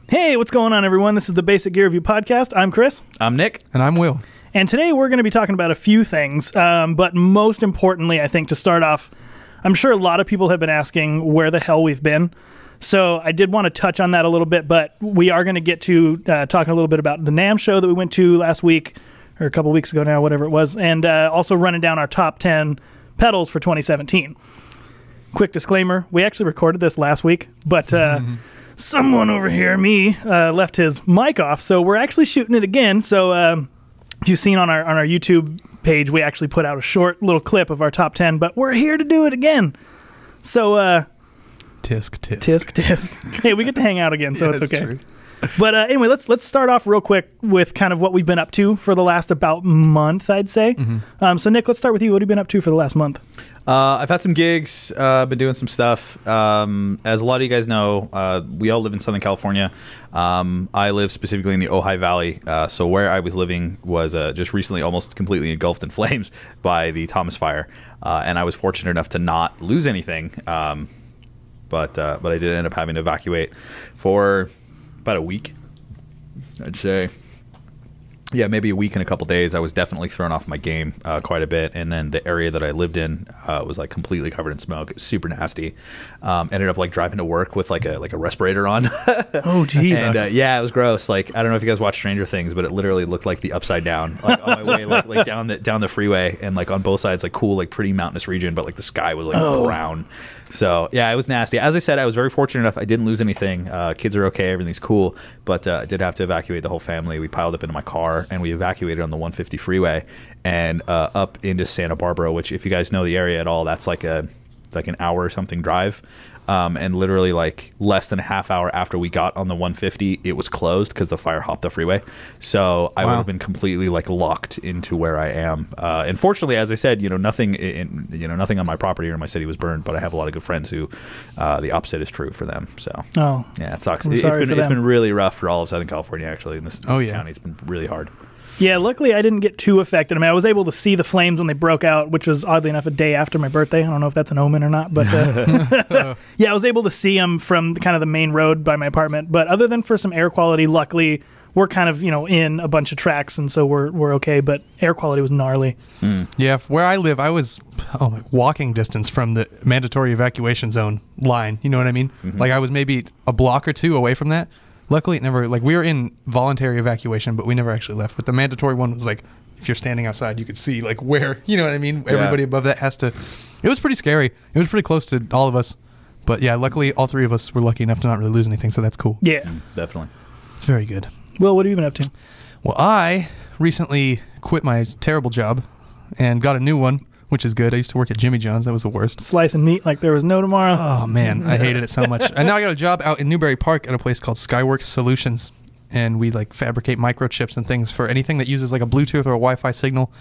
Hey, what's going on, everyone? This is the Basic Gear Review Podcast. I'm Chris. I'm Nick. And I'm Will. And today we're going to be talking about a few things, but most importantly, I think to start off, I'm sure a lot of people have been asking where the hell we've been. So I did want to touch on that a little bit, but we are going to get to talking a little bit about the NAMM show that we went to last week, or a couple weeks ago now, whatever it was, and also running down our top 10 pedals for 2017. Quick disclaimer, we actually recorded this last week, but someone over here, me, left his mic off, so we're actually shooting it again. So you've seen on our YouTube page, we actually put out a short little clip of our top 10, but we're here to do it again. So tisk. Tisk. Hey, we get to hang out again, so Yeah, it's okay. true. But anyway, let's start off real quick with kind of what we've been up to for the last about month, I'd say. So Nick, let's start with you. What have you been up to for the last month? I've had some gigs, been doing some stuff. As a lot of you guys know, we all live in Southern California. I live specifically in the Ojai Valley. So where I was living was just recently almost completely engulfed in flames by the Thomas Fire. And I was fortunate enough to not lose anything. But I did end up having to evacuate for about a week, I'd say. Yeah, maybe a week and a couple days. I was definitely thrown off my game quite a bit, and then the area that I lived in was like completely covered in smoke. It was super nasty. Ended up like driving to work with like a respirator on. Oh, geez. And yeah, it was gross. Like, I don't know if you guys watch Stranger Things, but it literally looked like the Upside Down. Like on my way, like down the freeway, and like on both sides, like cool, like pretty mountainous region, but like the sky was like brown. So yeah, it was nasty. As I said, I was very fortunate enough. I didn't lose anything. Kids are okay. Everything's cool. But I did have to evacuate the whole family. We piled up into my car and we evacuated on the 150 freeway and up into Santa Barbara, which if you guys know the area at all, that's like an hour or something drive. And literally like less than a half hour after we got on the 150, it was closed because the fire hopped the freeway. So I would have been completely like locked into where I am. And fortunately, as I said, nothing on my property or in my city was burned, but I have a lot of good friends who the opposite is true for them. So yeah, it sucks. It's been really rough for all of Southern California, actually. In this county, it's been really hard. Yeah, luckily I didn't get too affected. I mean, I was able to see the flames when they broke out, which was oddly enough a day after my birthday. I don't know if that's an omen or not, but yeah, I was able to see them from kind of the main road by my apartment. But other than for some air quality, luckily we're kind of in a bunch of tracks, and so we're okay. But air quality was gnarly. Yeah, where I live, I was walking distance from the mandatory evacuation zone line. You know what I mean? Like I was maybe a block or two away from that. Luckily, it never, like, we were in voluntary evacuation, but we never actually left. But the mandatory one was, like, if you're standing outside, you could see, like, where, you know what I mean? Yeah. Everybody above that has to, it was pretty scary. It was pretty close to all of us. But, yeah, luckily, all three of us were lucky enough to not really lose anything, so that's cool. Yeah. Definitely. It's very good. Will, what have you been up to? Well, I recently quit my terrible job and got a new one, which is good. I used to work at Jimmy John's. That was the worst. Slicing meat like there was no tomorrow. Oh, man. I hated it so much. And now I got a job out in Newbury Park at a place called Skyworks Solutions. And we like fabricate microchips and things for anything that uses like a Bluetooth or a Wi-Fi signal.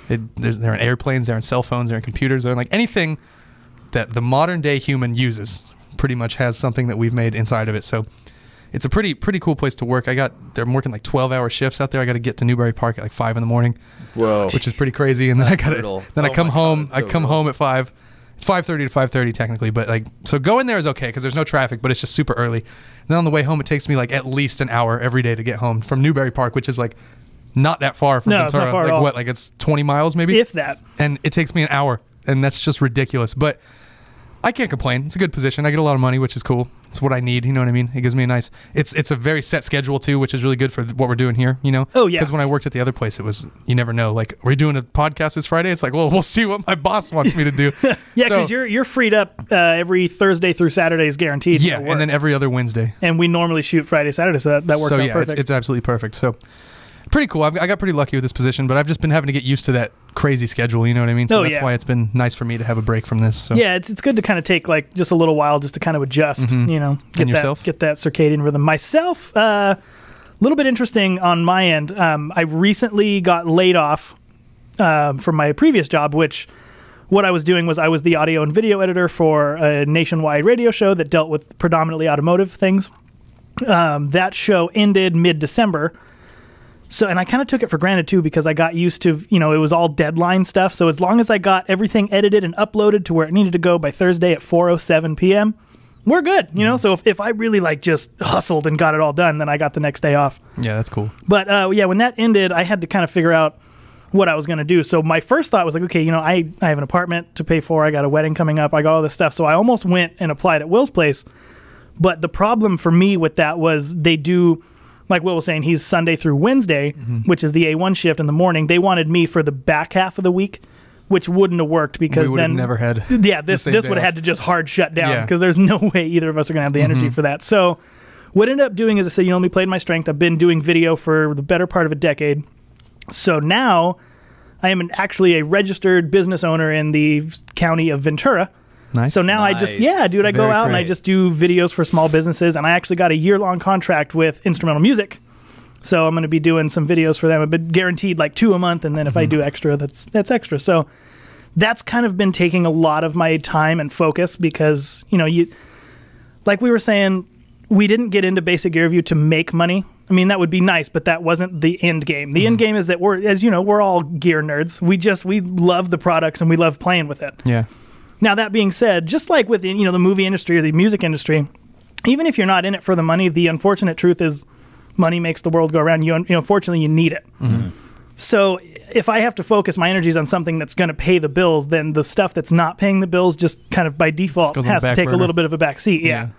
They're in airplanes, they're in cell phones, they're in computers, they're in like anything that the modern day human uses pretty much has something that we've made inside of it. So it's a pretty cool place to work. I'm working like 12-hour shifts out there. I got to get to Newbury Park at like 5 in the morning. Whoa. Which is pretty crazy. And then I come home. I come home at 5. It's 5:30 to 5:30 technically, but like, so going there is okay because there's no traffic, but it's just super early. And then on the way home, it takes me like at least an hour every day to get home from Newbury Park, which is like not that far from Ventura. It's not far like at all. What, like it's 20 miles maybe? If that. And it takes me an hour, and that's just ridiculous. But I can't complain. It's a good position. I get a lot of money, which is cool. It's what I need. You know what I mean? It gives me a nice. It's a very set schedule too, which is really good for what we're doing here. You know? Oh yeah. Because when I worked at the other place, it was you never know. Like, are we doing a podcast this Friday? It's like, well, we'll see what my boss wants me to do. Yeah, because you're freed up every Thursday through Saturday is guaranteed. Yeah, and then every other Wednesday. And we normally shoot Friday, Saturday, so that works out perfect. It's absolutely perfect. So pretty cool. I got pretty lucky with this position, but I've just been having to get used to that crazy schedule. You know what I mean? So that's why it's been nice for me to have a break from this. So. Yeah, it's good to kind of take like just a little while just to kind of adjust. You know, get that circadian rhythm. Myself, a little bit interesting on my end. I recently got laid off from my previous job, which what I was doing was I was the audio and video editor for a nationwide radio show that dealt with predominantly automotive things. That show ended mid-December. So, and I kind of took it for granted too because I got used to, it was all deadline stuff. So as long as I got everything edited and uploaded to where it needed to go by Thursday at 4:07 p.m., we're good. You know, so if I really like just hustled and got it all done, then I got the next day off. Yeah, that's cool. But yeah, when that ended, I had to kind of figure out what I was going to do. So my first thought was like, okay, you know, I have an apartment to pay for. I got a wedding coming up. I got all this stuff. So I almost went and applied at Will's place. But the problem for me with that was they do, like Will was saying, he's Sunday through Wednesday, which is the A1 shift in the morning. They wanted me for the back half of the week, which wouldn't have worked because we then never had this would have had to just hard shut down because there's no way either of us are going to have the energy for that. So what I ended up doing is I said, you know, let me play to my strength. I've been doing video for the better part of a decade. So now I am actually a registered business owner in the county of Ventura. Nice. So now I just, I go Very out and great. I just do videos for small businesses, and I actually got a year-long contract with Instrumental Music. So I'm going to be doing some videos for them. I've been guaranteed like 2 a month, and then if I do extra, that's extra. So that's kind of been taking a lot of my time and focus because, you know, like we were saying, we didn't get into Basic Gear Review to make money. I mean, that would be nice, but that wasn't the end game. The end game is that as you know, we're all gear nerds. We love the products and we love playing with it. Yeah. Now, that being said, just like with, you know, the movie industry or the music industry, even if you're not in it for the money, the unfortunate truth is money makes the world go around. You know, fortunately, you need it. So if I have to focus my energies on something that's going to pay the bills, then the stuff that's not paying the bills just kind of by default has to take a little bit of a back seat. Yeah.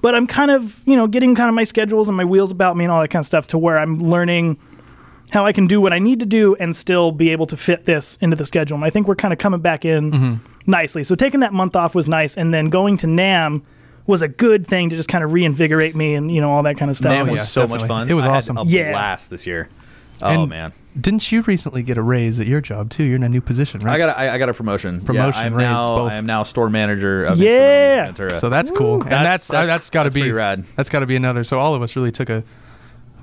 But I'm kind of, you know, getting kind of my schedules and my wheels about me and all that kind of stuff to where I'm learning how I can do what I need to do and still be able to fit this into the schedule. And I think we're kind of coming back in nicely. So taking that month off was nice. And then going to NAMM was a good thing to just kind of reinvigorate me and, you know, all that kind of stuff. NAMM was so much fun. It was I awesome. Had a blast this year. Oh, man. Didn't you recently get a raise at your job too? You're in a new position, right? I got a promotion. Promotion, raise, both. I am now store manager of Instrumental Music Ventura. So that's cool. And that's got to be pretty rad. That's got to be another. So all of us really took a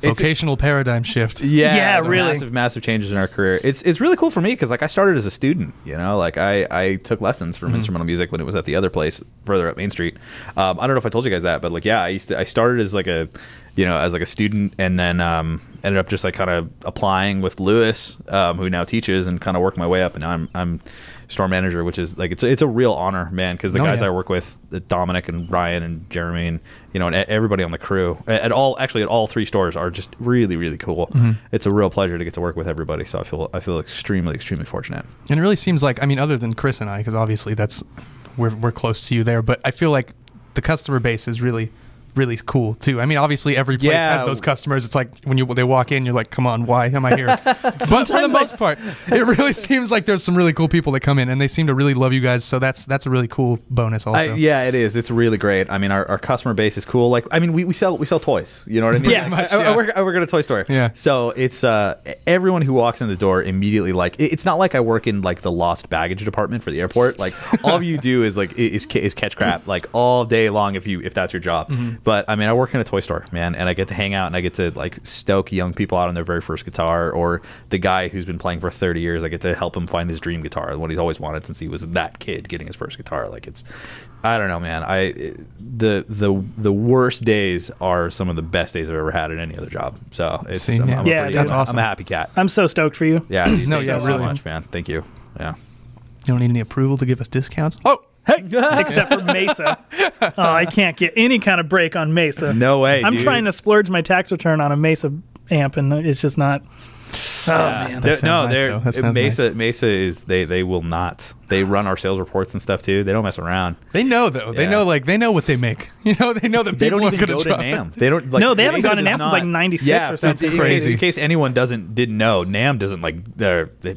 vocational paradigm shift. Yeah, really. Massive changes in our career. It's really cool for me because like I started as a student, you know, like I took lessons from instrumental music when it was at the other place further up Main Street. I don't know if I told you guys that, but like I started as like a student and then ended up just like kind of applying with Lewis, who now teaches, and kind of worked my way up, and now I'm store manager, which is like it's a real honor, man, because the guys I work with, Dominic and Ryan and Jeremy, and you know, and everybody on the crew at all 3 stores are just really, really cool. It's a real pleasure to get to work with everybody, so I feel extremely fortunate. And it really seems like, I mean, other than Chris and I, because obviously we're close to you there, but I feel like the customer base is really cool too. I mean, obviously every place has those customers. It's like when they walk in, you're like, come on, why am I here? But for the most part, it really seems like there's some really cool people that come in, and they seem to really love you guys. So that's a really cool bonus also. Yeah, it is. It's really great. I mean, our customer base is cool. Like, I mean, we sell toys. You know what I mean? Yeah, I work at a toy store. Yeah. So it's everyone who walks in the door immediately, like, it's not like I work in like the lost baggage department for the airport. Like, all you do is like is catch crap like all day long if that's your job. But I mean, I work in a toy store, man, and I get to hang out and I get to like stoke young people out on their very first guitar, or the guy who's been playing for 30 years, I get to help him find his dream guitar, the one he's always wanted since he was that kid getting his first guitar. Like, it's, I don't know, man. The worst days are some of the best days I've ever had at any other job. So it's that's awesome. I'm a happy cat. I'm so stoked for you. Yeah, No, thank yeah, you so really. much, man. Thank you. Yeah. You don't need any approval to give us discounts. Oh, Hey, except for Mesa. Oh, I can't get any kind of break on Mesa. No way, I'm dude. trying to splurge my tax return on a Mesa amp, and it's just not. Oh, man. That sounds nice, though. That sounds nice. Mesa is they will not. They run our sales reports and stuff too. They don't mess around. They know though. They know they know what they make. You know, they know that They don't people even are go to drop NAMM. They don't. Like, No, they haven't Mesa gone to does NAMM since not- like 96 or something. crazy. In case anyone didn't know, NAMM doesn't like.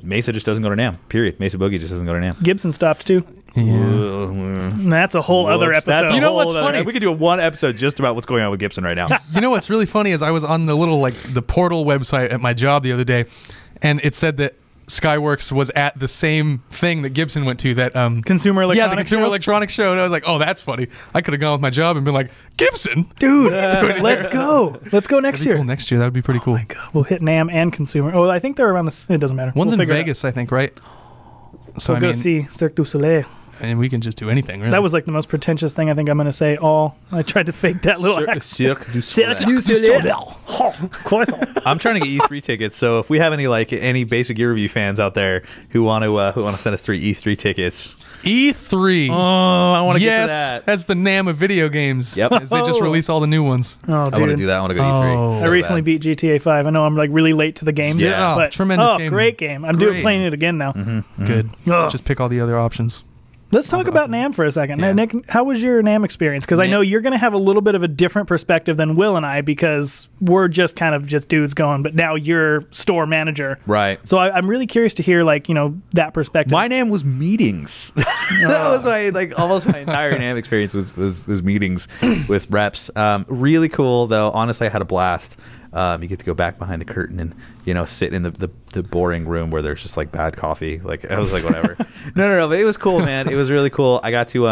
Mesa just doesn't go to NAMM. Period. Mesa Boogie just doesn't go to NAMM. Gibson stopped too. Yeah. That's a whole other episode. That's a You know whole what's other- funny? We could do one episode just about what's going on with Gibson right now. You know what's really funny is I was on the little like the portal website at my job the other day, and it said that Skyworks was at the same thing that Gibson went to. That Consumer Electronics. yeah, the Consumer Electronics Show. And I was like, oh, that's funny. I could have gone with my job and been like, Gibson, Dude, let's go. Let's go next that'd be year. cool next year. That would be pretty cool. Oh my God, we'll hit NAMM and Consumer. Oh, I think they're around this. It doesn't matter. One's We'll in figure it out. Vegas, I think, right? So We'll go see Cirque du Soleil. and we can just do anything. Really. That was like the most pretentious thing I think I'm going to say. I tried to fake that little accent. I'm trying to get E3 tickets, so if we have any Basic Gear Review fans out there who want to send us 3 E3 tickets. E3. Oh, I want to get to that. That's the NAMM of video games. Yep. As they just release all the new ones. Oh, dude. I want to do that. I want to go E3. Oh. So I recently beat GTA 5. I know I'm like really late to the game. Yeah. But, tremendous game. Great game. I'm playing it again now. Good. Ugh. Just pick all the other options. Let's talk about NAMM for a second. Yeah. Nick, how was your NAMM experience? Because I know you're going to have a little bit of a different perspective than Will and I, because we're just kind of just dudes going, but now you're store manager. Right. So I'm really curious to hear that perspective. My NAMM was meetings. That was almost my entire NAMM experience was meetings with reps. Really cool though. Honestly, I had a blast. You get to go back behind the curtain and sit in the boring room where there's just bad coffee. I was like, whatever. no, but it was cool, man. It was really cool. I got to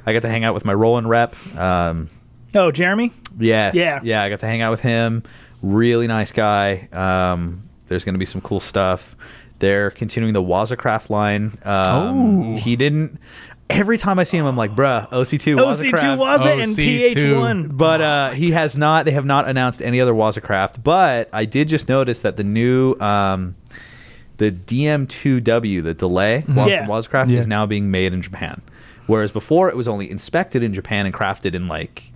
hang out with my Roland rep. Jeremy? Yes. Yeah. I got to hang out with him. Really nice guy. There's going to be some cool stuff. They're continuing the Wazacraft line. He didn't. Every time I see him, I'm like, bruh, OC2 Waza and PH1. But he has not. They have not announced any other Wazacraft. But I did just notice that the new the DM2W, the delay from Wazacraft, is now being made in Japan. Whereas before it was only inspected in Japan and crafted in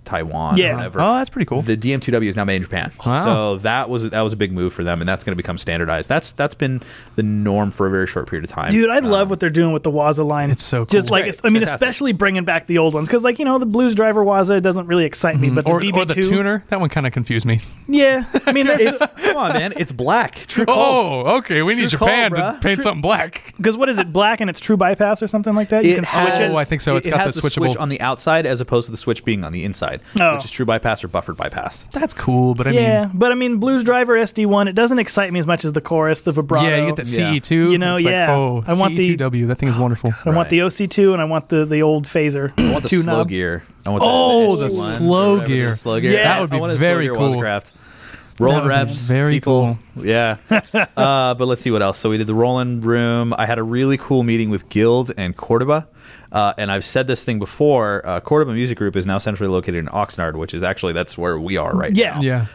Taiwan or whatever. Oh, that's pretty cool. The DM2W is now made in Japan. Wow. So that was a big move for them, and that's going to become standardized. That's been the norm for a very short period of time. Dude, I love what they're doing with the Waza line. It's so cool. Just It's especially bringing back the old ones, because the Blues Driver Waza doesn't really excite me, but the VB2, or the tuner, that one kind of confused me. Yeah, I mean, come on, man, it's black. True calls. Oh, okay. We need Japan to paint something black. Because what is it, black and it's true bypass or something like that? You can switch it. Oh, I think so. It's got has the switch on the outside as opposed to the switch being on the inside, which is true bypass or buffered bypass. That's cool, but I mean, Blues Driver SD1, it doesn't excite me as much as the chorus, the vibrato. Yeah, you get that CE2. I want the CE2W. That thing is wonderful. I want the OC2 and I want the old phaser. I want the slow gear. I want the slow gear. Slow gear. Yes. That would be very cool. Roland reps, very people. Cool. Yeah. But let's see what else. So we did the Roland room. I had a really cool meeting with Guild and Cordoba. And I've said this thing before. Cordoba Music Group is now centrally located in Oxnard, which is actually that's where we are right now. Yeah.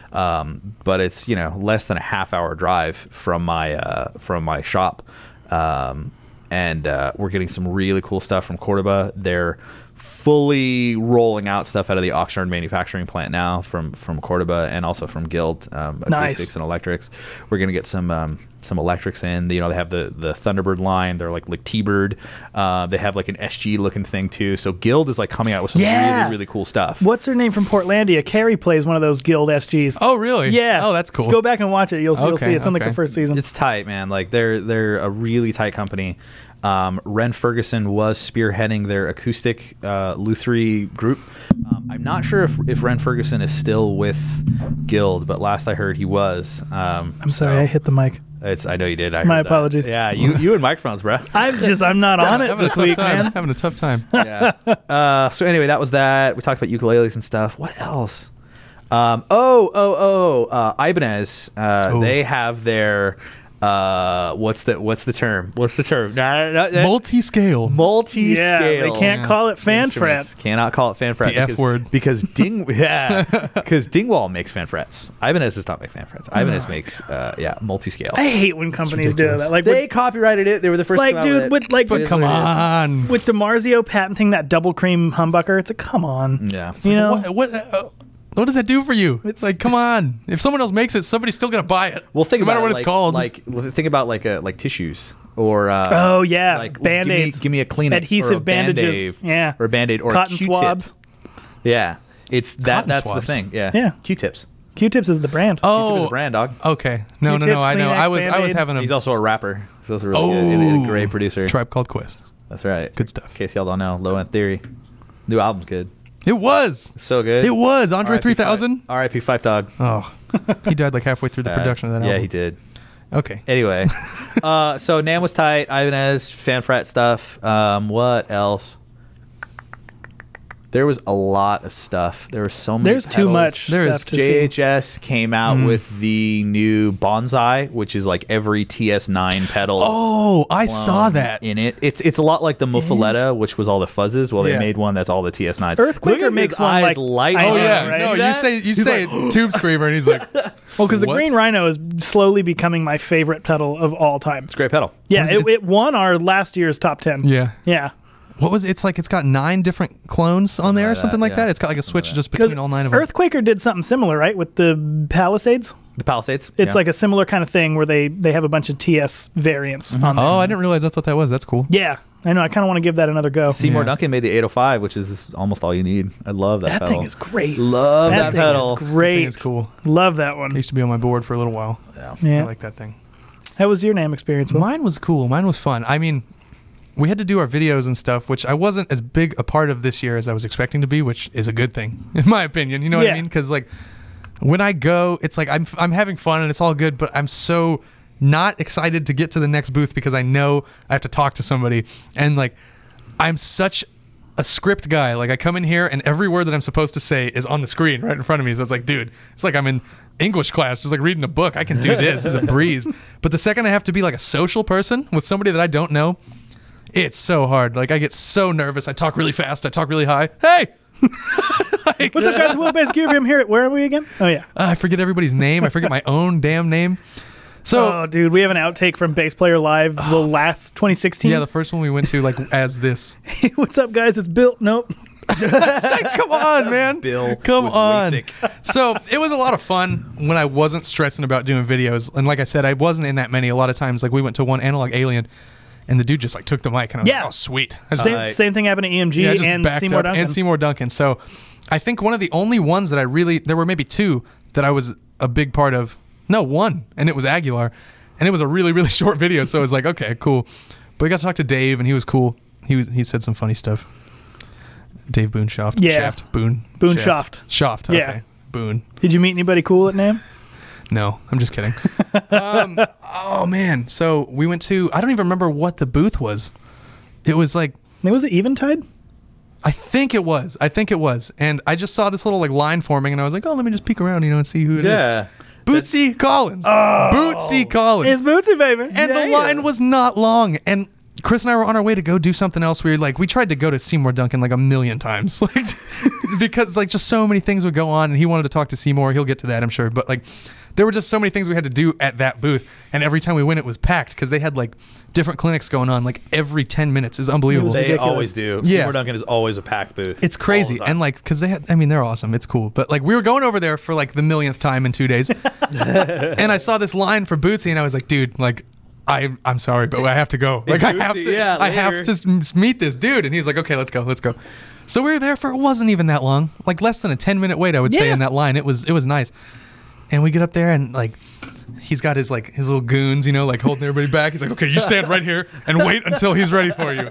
But it's less than a half-hour drive from my shop, and we're getting some really cool stuff from Cordoba. They're fully rolling out stuff out of the Oxnard manufacturing plant now from Cordoba and also from Guild, acoustics and electrics. We're gonna get some electrics in. They have the Thunderbird line. They're like T-Bird. They have an SG looking thing too. So Guild is coming out with some really, really cool stuff. What's her name from Portlandia? Carrie plays one of those Guild SGs. Oh, really? Yeah. Oh, that's cool. Go back and watch it. You'll see. It's on the first season. It's tight, man. They're a really tight company. Ren Ferguson was spearheading their acoustic Lutherie group. I'm not sure if Ren Ferguson is still with Guild, but last I heard he was. I'm sorry, I hit the mic. I know you did. My apologies. Yeah, you and microphones, bro. I'm not on it this week, man. Having a tough time. Yeah. So anyway, that was that. We talked about ukuleles and stuff. What else? Ibanez. They have their what's the term? Multi-scale. Multi-scale. Yeah, they can't call it fanfret. Cannot call it fanfret. The F word. Because Dingwall makes fanfrets. Ibanez does not make fanfrets. Ibanez makes multi-scale. I hate when companies do that. They copyrighted it. They were the first. Like, dude, with but come on. With DiMarzio patenting that double cream humbucker, it's come on. Yeah. What does that do for you? It's like, come on. If someone else makes it, somebody's still gonna buy it. Well, think no about matter what it's called. Think about like tissues or Band-Aids. Give me a Kleenex, adhesive or a bandages, Band-Aid, or a Band-Aid, or cotton a Q-tip. swabs. Yeah, it's that. Cotton That's swabs. the thing. Yeah, Yeah. Q-tips. Q-tips is the brand. Q-tip is a brand, dog. Okay. No, Q-tips, I know. Kleenex, I was Band-Aid. having a He's also a rapper. He's also really good and a great producer. Tribe Called Quest. That's right. Good stuff. In case y'all don't know, Low End Theory. New album's good. It was. So good. It was. Andre 3000. R.I.P. Five Dog. Oh, he died like halfway through the production of that album. Yeah, he did. Okay. Anyway, so NAMM was tight. Ibanez, fanfret stuff. What else? There was a lot of stuff. There was so many There's too pedals. much stuff to see. JHS came out with the new Bonsai, which is like every TS9 pedal. Oh, I saw that. In it. It's a lot like the Muffaletta, which was all the fuzzes. Well, they made one that's all the TS9s. Earthquaker makes one like light. Oh yeah, right? no, you say Tube Screamer, and he's like, well, because the what? Green Rhino is slowly becoming my favorite pedal of all time. It's a great pedal. Yeah, it won our last year's top 10. Yeah. Yeah. What was it? It's like it's got 9 different clones on there or something like that. It's got like a switch just between all 9 of them. Earthquaker did something similar, right, with the Palisades? The Palisades. It's like a similar kind of thing where they have a bunch of TS variants on there. Oh, I didn't realize that's what that was. That's cool. Yeah. I know. I kind of want to give that another go. Seymour Duncan made the 805, which is almost all you need. I love that pedal. That thing is great. Love that thing pedal. is great. That thing is cool. Love that one. It used to be on my board for a little while. Yeah. I like that thing. How was your NAMM experience, Will? Mine was cool. Mine was fun. I mean, we had to do our videos and stuff, which I wasn't as big a part of this year as I was expecting to be, which is a good thing, in my opinion. You know what I mean? Because, like, when I go, it's like I'm having fun and it's all good, but I'm so not excited to get to the next booth because I know I have to talk to somebody. And, like, I'm such a script guy. Like, I come in here and every word that I'm supposed to say is on the screen right in front of me. So it's like, dude, it's like I'm in English class, just like reading a book. I can do this. It's a breeze. But the second I have to be like a social person with somebody that I don't know, it's so hard. Like, I get so nervous. I talk really fast. I talk really high. Hey! Like, what's up, guys? Will Bassic here from here. Where are we again? Oh, yeah. I forget everybody's name. I forget my own damn name. So, oh, dude, we have an outtake from Bass Player Live, the last 2016. yeah, the first one we went to, like, as this. Hey, what's up, guys? It's Bill. Nope. Like, come on, man. Bill. Come with on. LASIK. So it was a lot of fun when I wasn't stressing about doing videos. And like I said, I wasn't in that many. A lot of times, like, we went to one Analog Alien, and the dude just like took the mic, and I was like, oh, sweet. I just, Same thing happened to EMG I just and backed Seymour up, Duncan. and Seymour Duncan. So I think one of the only ones that I really, there were maybe 2 that I was a big part of. No, 1, and it was Aguilar. And it was a really, really short video, so I was like, okay, cool. But we got to talk to Dave, and he was cool. He said some funny stuff. Dave Boonshaft. Yeah. Shaft. Boone. Boonshaft. Shaft. Okay. Yeah. Boone. Did you meet anybody cool at NAMM? No, I'm just kidding. Oh, man. So we went to, I don't even remember what the booth was. It was like, Was it Eventide? I think it was. And I just saw this little like line forming, and I was like, oh, let me just peek around, and see who it is. Yeah. Bootsy Collins. Oh. Bootsy Collins. It's Bootsy, baby. And the line was not long. And Chris and I were on our way to go do something else. We tried to go to Seymour Duncan like a million times, like, because like just so many things would go on, and he wanted to talk to Seymour. He'll get to that, I'm sure. But like, there were just so many things we had to do at that booth, and every time we went, it was packed because they had like different clinics going on like every 10 minutes. Is unbelievable. They ridiculous. always do. Yeah. Seymour Duncan is always a packed booth. It's crazy. All the time. And like, because they had, I mean, they're awesome. It's cool. But like, we were going over there for like the millionth time in 2 days. And I saw this line for Bootsy, and I was like, dude, like, I'm sorry, but I have to go. Like, I have to, yeah, I have to meet this dude. And he's like, okay, let's go. So we were there for, it wasn't even that long, like less than a 10-minute wait, I would say, in that line. It was nice. And we get up there, and like, he's got his like his little goons, like holding everybody back. He's like, okay, you stand right here and wait until he's ready for you.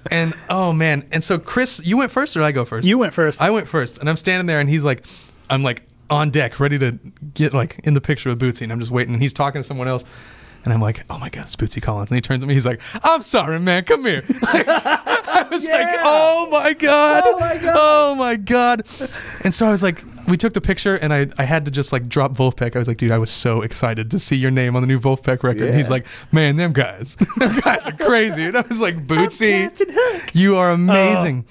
And oh man. And so Chris, you went first, or did I go first? You went first. I went first, and I'm standing there, and he's like, I'm like on deck, ready to get like in the picture with Bootsy, and I'm just waiting, and he's talking to someone else. And I'm like, oh my God, it's Bootsy Collins. And he turns at me, he's like, I'm sorry, man, come here. Like, I was like, oh my God. Oh my God. And so I was like, we took the picture, and I had to just like drop Wolfpack. I was like, dude, I was so excited to see your name on the new Wolfpack record. And he's like, man, them guys are crazy. And I was like, Bootsy, you are amazing.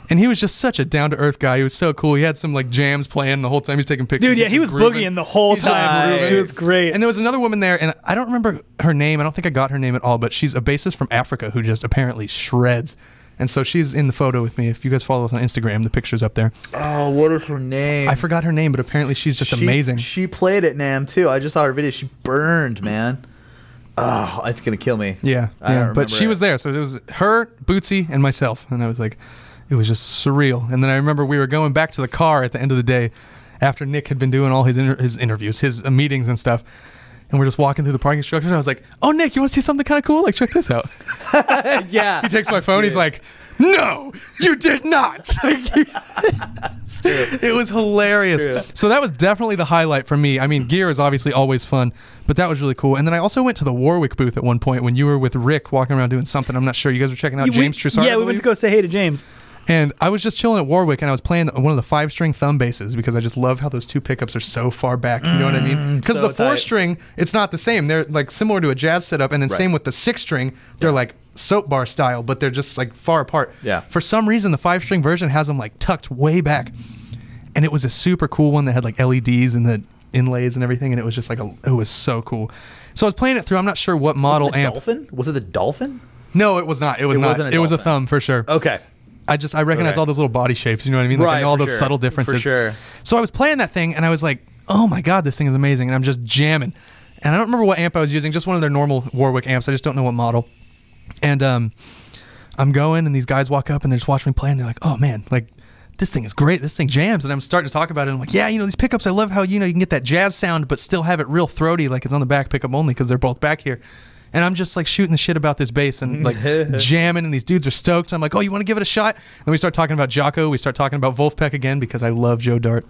And he was just such a down-to-earth guy. He was so cool. He had some like jams playing the whole time. He's taking pictures. Dude, yeah, he was boogieing the whole time. It was great. And there was another woman there, and I don't remember her name. I don't think I got her name at all, but she's a bassist from Africa who just apparently shreds. And so she's in the photo with me. If you guys follow us on Instagram, the picture's up there. Oh, what is her name? I forgot her name, but apparently she's just amazing. She played at NAMM too. I just saw her video. She burned, man. Oh, it's gonna kill me. Yeah, but she was there. So it was her, Bootsy, and myself. And I was like, it was just surreal. And then I remember we were going back to the car at the end of the day after Nick had been doing all his interviews, his meetings and stuff. And we're just walking through the parking structure. And I was like, oh, Nick, you want to see something kind of cool? Like, check this out. Yeah. He takes my phone. He's like, no, you did not. It was hilarious. So that was definitely the highlight for me. I mean, gear is obviously always fun, but that was really cool. And then I also went to the Warwick booth at one point when you were with Rick walking around doing something. I'm not sure. You guys were checking out James Trussard. Yeah, we went to go say hey to James. And I was just chilling at Warwick, and I was playing one of the 5-string thumb basses because I just love how those two pickups are so far back. You know what I mean? Because so the 4-string, it's not the same. They're like similar to a jazz setup, and then same with the 6-string. They're like soap bar style, but they're just like far apart. Yeah. For some reason, the 5-string version has them like tucked way back, and it was a super cool one that had like LEDs and the inlays and everything, and it was just like it was so cool. So I was playing it through. I'm not sure what model amp. Dolphin? Was it the Dolphin? No, it was not. It was not. It was a thumb for sure. Okay. I recognize all those little body shapes, you know what I mean? Like, Right, and all for those sure. subtle differences. For sure. So I was playing that thing, and I was like, oh my God, this thing is amazing. And I'm just jamming. And I don't remember what amp I was using, just one of their normal Warwick amps. I just don't know what model. And I'm going, and these guys walk up, and they're just watching me play, and they're like, oh man, like, this thing is great. This thing jams. And I'm starting to talk about it. And I'm like, yeah, you know, these pickups, I love how, you know, you can get that jazz sound, but still have it real throaty, like it's on the back pickup only because they're both back here. And I'm just like shooting the shit about this bass and like jamming, and these dudes are stoked. I'm like, oh, you want to give it a shot? And we start talking about Jocko. We start talking about Wolfpack again because I love Joe Dart.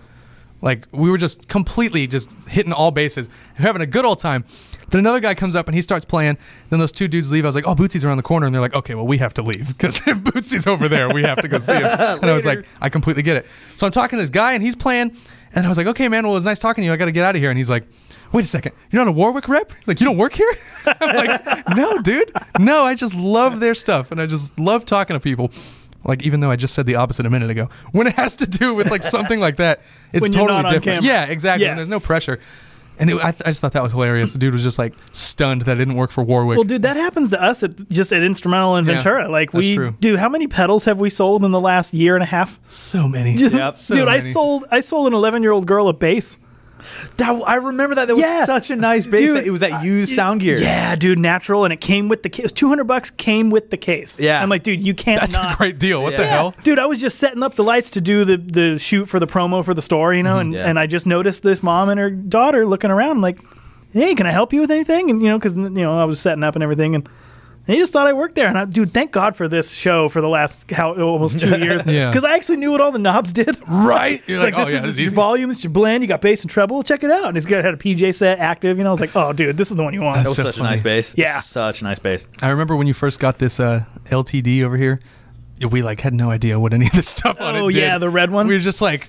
Like, we were just completely just hitting all bases and having a good old time. Then another guy comes up and he starts playing. Then those two dudes leave. I was like, oh, Bootsy's around the corner. And they're like, okay, well, we have to leave because if Bootsy's over there, we have to go see him. And I was like, I completely get it. So I'm talking to this guy, and he's playing. And I was like, okay, man, well, it was nice talking to you. I got to get out of here. And he's like, wait a second, you're not a Warwick rep? He's like, you don't work here? I'm like, no, dude. No, I just love their stuff, and I just love talking to people. Like, even though I just said the opposite a minute ago. When it has to do with like something like that, it's When you're totally not on different. camera. Yeah, exactly. Yeah. When there's no pressure. And I just thought that was hilarious. The dude was just like stunned that it didn't work for Warwick. Well, dude, that happens to us at Instrumental in Yeah, Ventura. Like, that's true. dude, how many pedals have we sold in the last year and a half? So many. Just, So dude, many. I sold an 11-year-old girl a bass. I remember that. That was Yeah. such a nice bass. Dude, It was that used sound gear. Yeah, dude, natural, and it came with the case. It was $200, came with the case. Yeah. I'm like, dude, you can't That's not. a great deal. What the Yeah. hell? Dude, I was just setting up the lights to do the shoot for the promo for the store, you know, Yeah. and I just noticed this mom and her daughter looking around. I'm like, hey, can I help you with anything? And, you know, because, you know, I was setting up and everything, and they just thought I worked there. And dude, thank God for this show for the last almost 2 years. Yeah. Because I actually knew what all the knobs did. Right? You're It's like, oh, this yeah, is this is your easy. volume, it's your blend, you got bass and treble, check it out. And it's got had a PJ set active, you know. I was like, oh, dude, this is the one you want. That was so such funny. a nice bass. Yeah. Such a nice bass. I remember when you first got this LTD over here, we like had no idea what any of this stuff on it Oh, did. yeah, the red one? We were just like,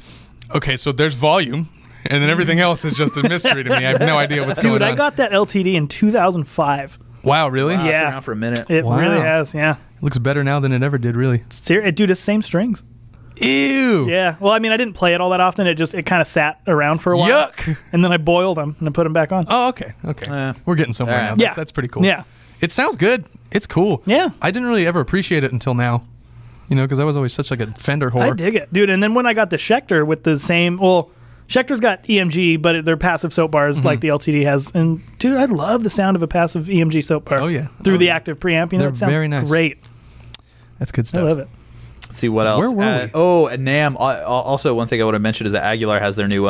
okay, so there's volume, and then everything else is just a mystery to me. I have no idea what's going Dude, on. I got that LTD in 2005. Wow, really? Wow, it's Yeah. been around for a minute. It Wow. really has, yeah. Looks better now than it ever did, really. Dude, it's same strings. Ew. Yeah. Well, I mean, I didn't play it all that often. It kind of sat around for a while. Yuck. And then I boiled them and I put them back on. Oh, okay. Okay. We're getting somewhere All now. right. Yeah. That's pretty cool. Yeah. It sounds good. It's cool. Yeah. I didn't really ever appreciate it until now. You know, because I was always such like a Fender whore. I dig it, dude. And then when I got the Schecter with the same, well, Schecter's got EMG, but they're passive soap bars like the LTD has. And dude, I love the sound of a passive EMG soap bar. Oh, yeah. Through Oh, the yeah. active preamp. You know, They're it sounds very nice. great. That's good I stuff. love it. Let's see what else. Where were we? Oh, and NAMM. Also, one thing I would have mentioned is that Aguilar has their new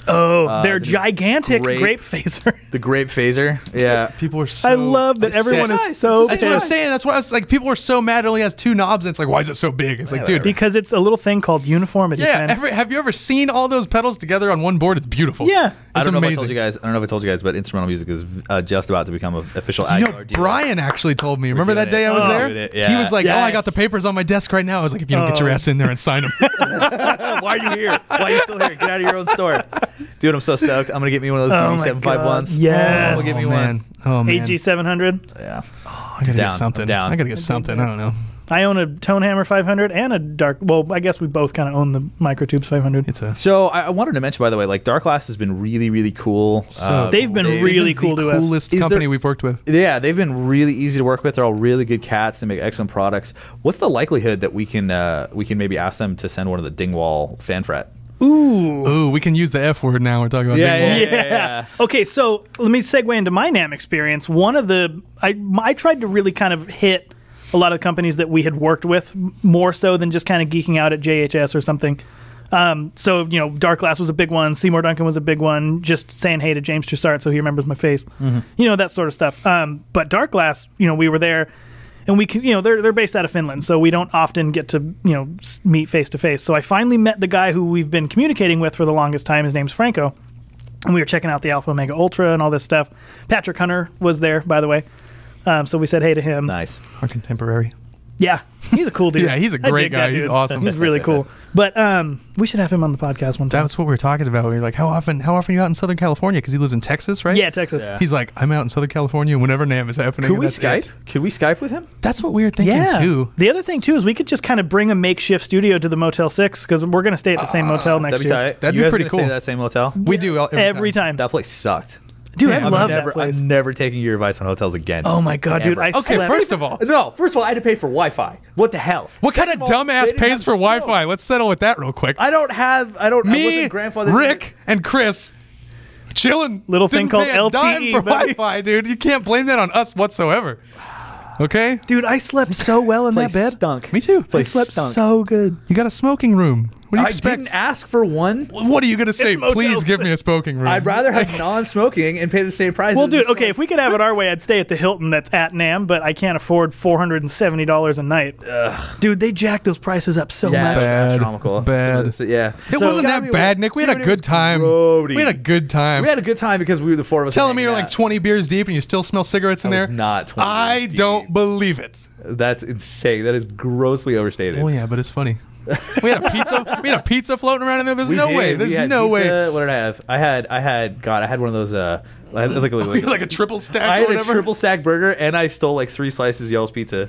Their gigantic grape phaser. the grape phaser. Yeah. People are so. I love that everyone Nice. is so That's what I'm pissed. saying. That's what I was like. People are so mad it only has 2 knobs, and it's like, why is it so big? It's like, dude. Because it's a little thing called uniformity. Yeah. man. Have you ever seen all those pedals together on one board? It's beautiful. Yeah. I It's don't know amazing. if I told you guys. I don't know if I told you guys, but instrumental music is just about to become an official You know, Aguilar dealer. Brian actually told me. Remember doing that day it. I was Oh. there? Doing it, He yeah. was like, "Oh, I got Yes. the papers on my desk right now." I was like, "If you don't get your ass in there and sign them." Why are you here? Why are you still here? Get out of your own store. Dude, I'm so stoked. I'm going to get me one of those Oh my 751s. Yes. Oh, give me man. Oh man. AG 700. Yeah. I gotta Down. get something. I'm down. I gotta get something. I don't know. I own a Tonehammer 500 and a Dark. Well, I guess we both kind of own the Microtubes 500. It's a. So I wanted to mention, by the way, like Dark Glass has been really, really cool. They've been really cool to us. Coolest Is company there- we've worked with. Yeah, they've been really easy to work with. They're all really good cats. They make excellent products. What's the likelihood that we can maybe ask them to send one of the Dingwall fan fret? Ooh, we can use the F word now. We're talking about Dingwall. Yeah. Okay, so let me segue into my NAMM experience. One of the I tried to really kind of hit a lot of companies that we had worked with more so than just kind of geeking out at JHS or something. So, you know, Dark Glass was a big one. Seymour Duncan was a big one. Just saying hey to James Trussart so he remembers my face. You know, that sort of stuff. But Dark Glass, you know, we were there. And we can, you know, they're based out of Finland, so we don't often get to, you know, meet face to face. So I finally met the guy who we've been communicating with for the longest time. His name's Franco, and we were checking out the Alpha Omega Ultra and all this stuff. Patrick Hunter was there, by the way. So we said hey to him. Nice. Our contemporary. Yeah, he's a cool dude. Yeah, he's a I great dig guy. that He's dude. awesome. He's really cool. But we should have him on the podcast one time. That's what we were talking about. We were like, how often are you out in Southern California? Because he lives in Texas, right? Yeah, Texas. Yeah. He's like, I'm out in Southern California whenever NAMM is happening. Could and we that's Skype? it. Could we Skype with him? That's what we were thinking too. The other thing too is we could just kind of bring a makeshift studio to the Motel 6 because we're going to stay at the same motel next That'd be year. tight. That'd you be guys pretty gonna stay cool. at that same hotel? We do Every time. That place sucked. Dude, Yeah, I love never, that place. I'm never taking your advice on hotels again. Oh my god, dude! Ever. I Okay, slept. first of all, First of all, I had to pay for Wi-Fi. What the hell? what kind of Second all, dumbass they didn't pays have for show. Wi-Fi? Let's settle with that real quick. I Me, wasn't grandfathered. Rick, and Chris chilling. Little thing Didn't called pay a dime LTE, for buddy. Wi-Fi, dude. You can't blame that on us whatsoever. Okay? Dude, I slept so well in that Place bed. stunk. Me too. I Place slept stunk. so good. You got a smoking room. What do you I expect? didn't ask for one. What are you going to say? Motel Please give 6. me a smoking room. I'd rather have non-smoking and pay the same price. Well, as dude, this okay, one. if we could have it our way, I'd stay at the Hilton that's at NAMM, but I can't afford $470 a night. Dude, they jacked those prices up so Yeah, it much. was Bad. astronomical. Bad. Yeah, It So- wasn't Gotta that be bad, what- Nick. We had Dude, a it good was time. grody. We had a good time. We had a good time because we were the four of us. Telling me you're hanging like out. 20 beers deep and you still smell cigarettes in I there? was not 20 I beers don't deep. believe it. That's insane. That is grossly overstated. Oh yeah, but it's funny. We had a pizza. We had a pizza floating around in there. There's We no did. way. We There's had no way. pizza. What did I have? I had one of those. Like Like a triple stack I or had a whatever. triple stack burger, and I stole like 3 slices of Yell's pizza.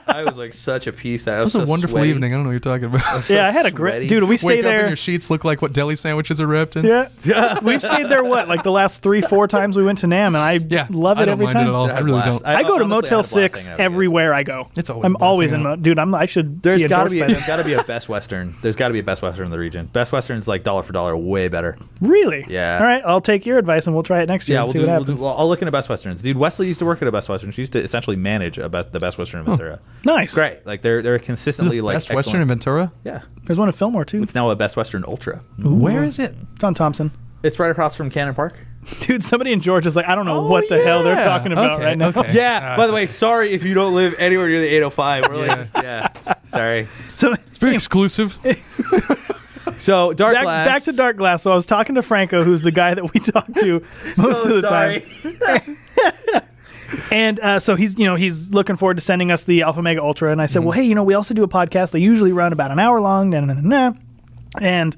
I was like such a piece that I It was was a so wonderful sweaty. evening. I don't know what you're talking about. So Yeah, I had a great... sweaty. Dude, we Wake stayed up and there... your sheets look like what deli sandwiches are wrapped in. Yeah. We've stayed there, what, like the last 3-4 times we went to NAMM, and I Yeah, love it I don't every mind time. it at all. I I had a really blast. don't. I go to honestly Motel had a blast 6 hanging out with you guys. everywhere I go. It's always I'm the best always in... hanging out. Dude, I should There's be got to endorsed by them. be a Best Western. There's got to be a Best Western in the region. Best Western's like dollar for dollar, way better. Really? Yeah. All right, I'll take your advice and we'll try it next year Yeah, and we'll see do. what We'll happens. do well, I'll look into Best Westerns. Dude, Wesley used to work at a Best Western. She used to essentially manage the Best Western in Ventura. Nice. It's great. Like they're consistently like Best excellent. Western in Ventura. Yeah, There's one in Fillmore, too. it's now a Best Western Ultra. Where is it? It's on Thompson. It's right across from Cannon Park. Dude, somebody in Georgia's like, I don't know Oh, what the hell they're yeah. talking about Okay, right now. okay. Yeah. By the way, sorry if you don't live anywhere near the 805. We're like, sorry. So It's very exclusive. So Dark Glass. back to Dark Glass. So I was talking to Franco, who's the guy that we talk to most of the time. And so he's looking forward to sending us the Alpha Mega Ultra. And I said, well, hey, we also do a podcast. They usually run about an hour long. And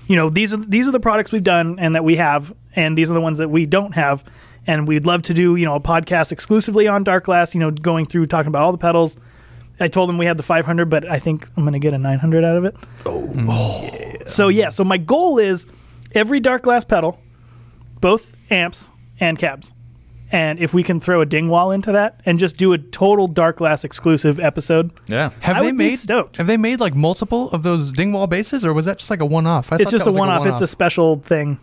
these are the products we've done and that we have, and these are the ones that we don't have. And we'd love to do a podcast exclusively on Dark Glass. Going through talking about all the pedals. I told him we had the 500, but I think I'm going to get a 900 out of it. So my goal is every Dark Glass pedal, both amps and cabs. And if we can throw a Dingwall into that and just do a total Dark Glass exclusive episode, Yeah. I would be stoked. Have they made like multiple of those Dingwall bases, or was that just like a one-off? It's just a one-off. It's a special thing.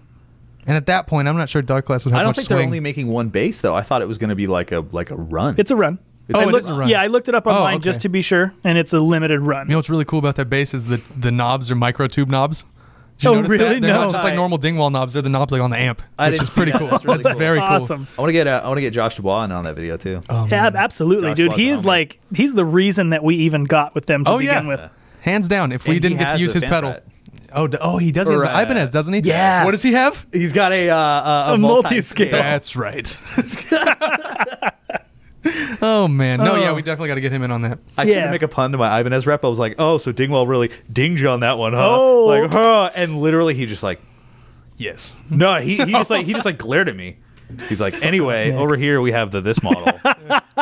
And at that point, I'm not sure Dark Glass would have I don't much think swing. they're only making one base though. I thought it was going to be like a run. It's a run. Oh, I it looked- is a run. Yeah, I looked it up online okay. just to be sure, and it's a limited run. You know what's really cool about that base is the knobs are microtube knobs. Did you Oh, notice really? that? They're No. not just like normal Dingwall knobs. They're the knobs like on the amp, I which didn't is see pretty that. cool. That's really cool. very cool. Awesome. I want to get Josh Dubois in on that video too. Oh, Yeah, man. absolutely, Josh dude. was He on is me. he's the reason that we even got with them to Oh, begin yeah. with. Hands down. If we And didn't he get to has use a his fan pedal. fret. He does. He has Or, the Ibanez, doesn't he? Yeah. What does he have? He's got a multi-scale. That's right. Oh man, no, yeah, Oh. we definitely got to get him in on that. I tried Yeah. to make a pun to my Ibanez rep. I was like, "Oh, so Dingwall really dinged you on that one, huh?" Oh. Like, huh? And literally, he just like, Yes. no, he just like glared at me. He's like, anyway, over here we have this model.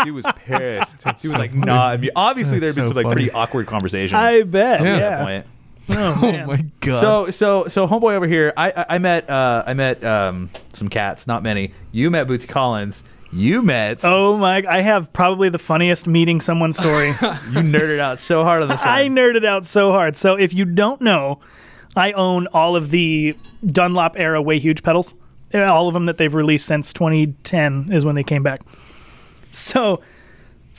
He was pissed. He was like, nah. I mean, obviously, there That's have been so some like funny. pretty awkward conversations. I bet. Yeah. at Yeah. that point. Oh, Oh man. my god. So homeboy over here, I met some cats, not many. You met Bootsy Collins. You met. Oh my! I have probably the funniest meeting someone story. You nerded out so hard on this one. I nerded out so hard. So if you don't know, I own all of the Dunlop era Way Huge pedals. All of them that they've released since 2010 is when they came back. So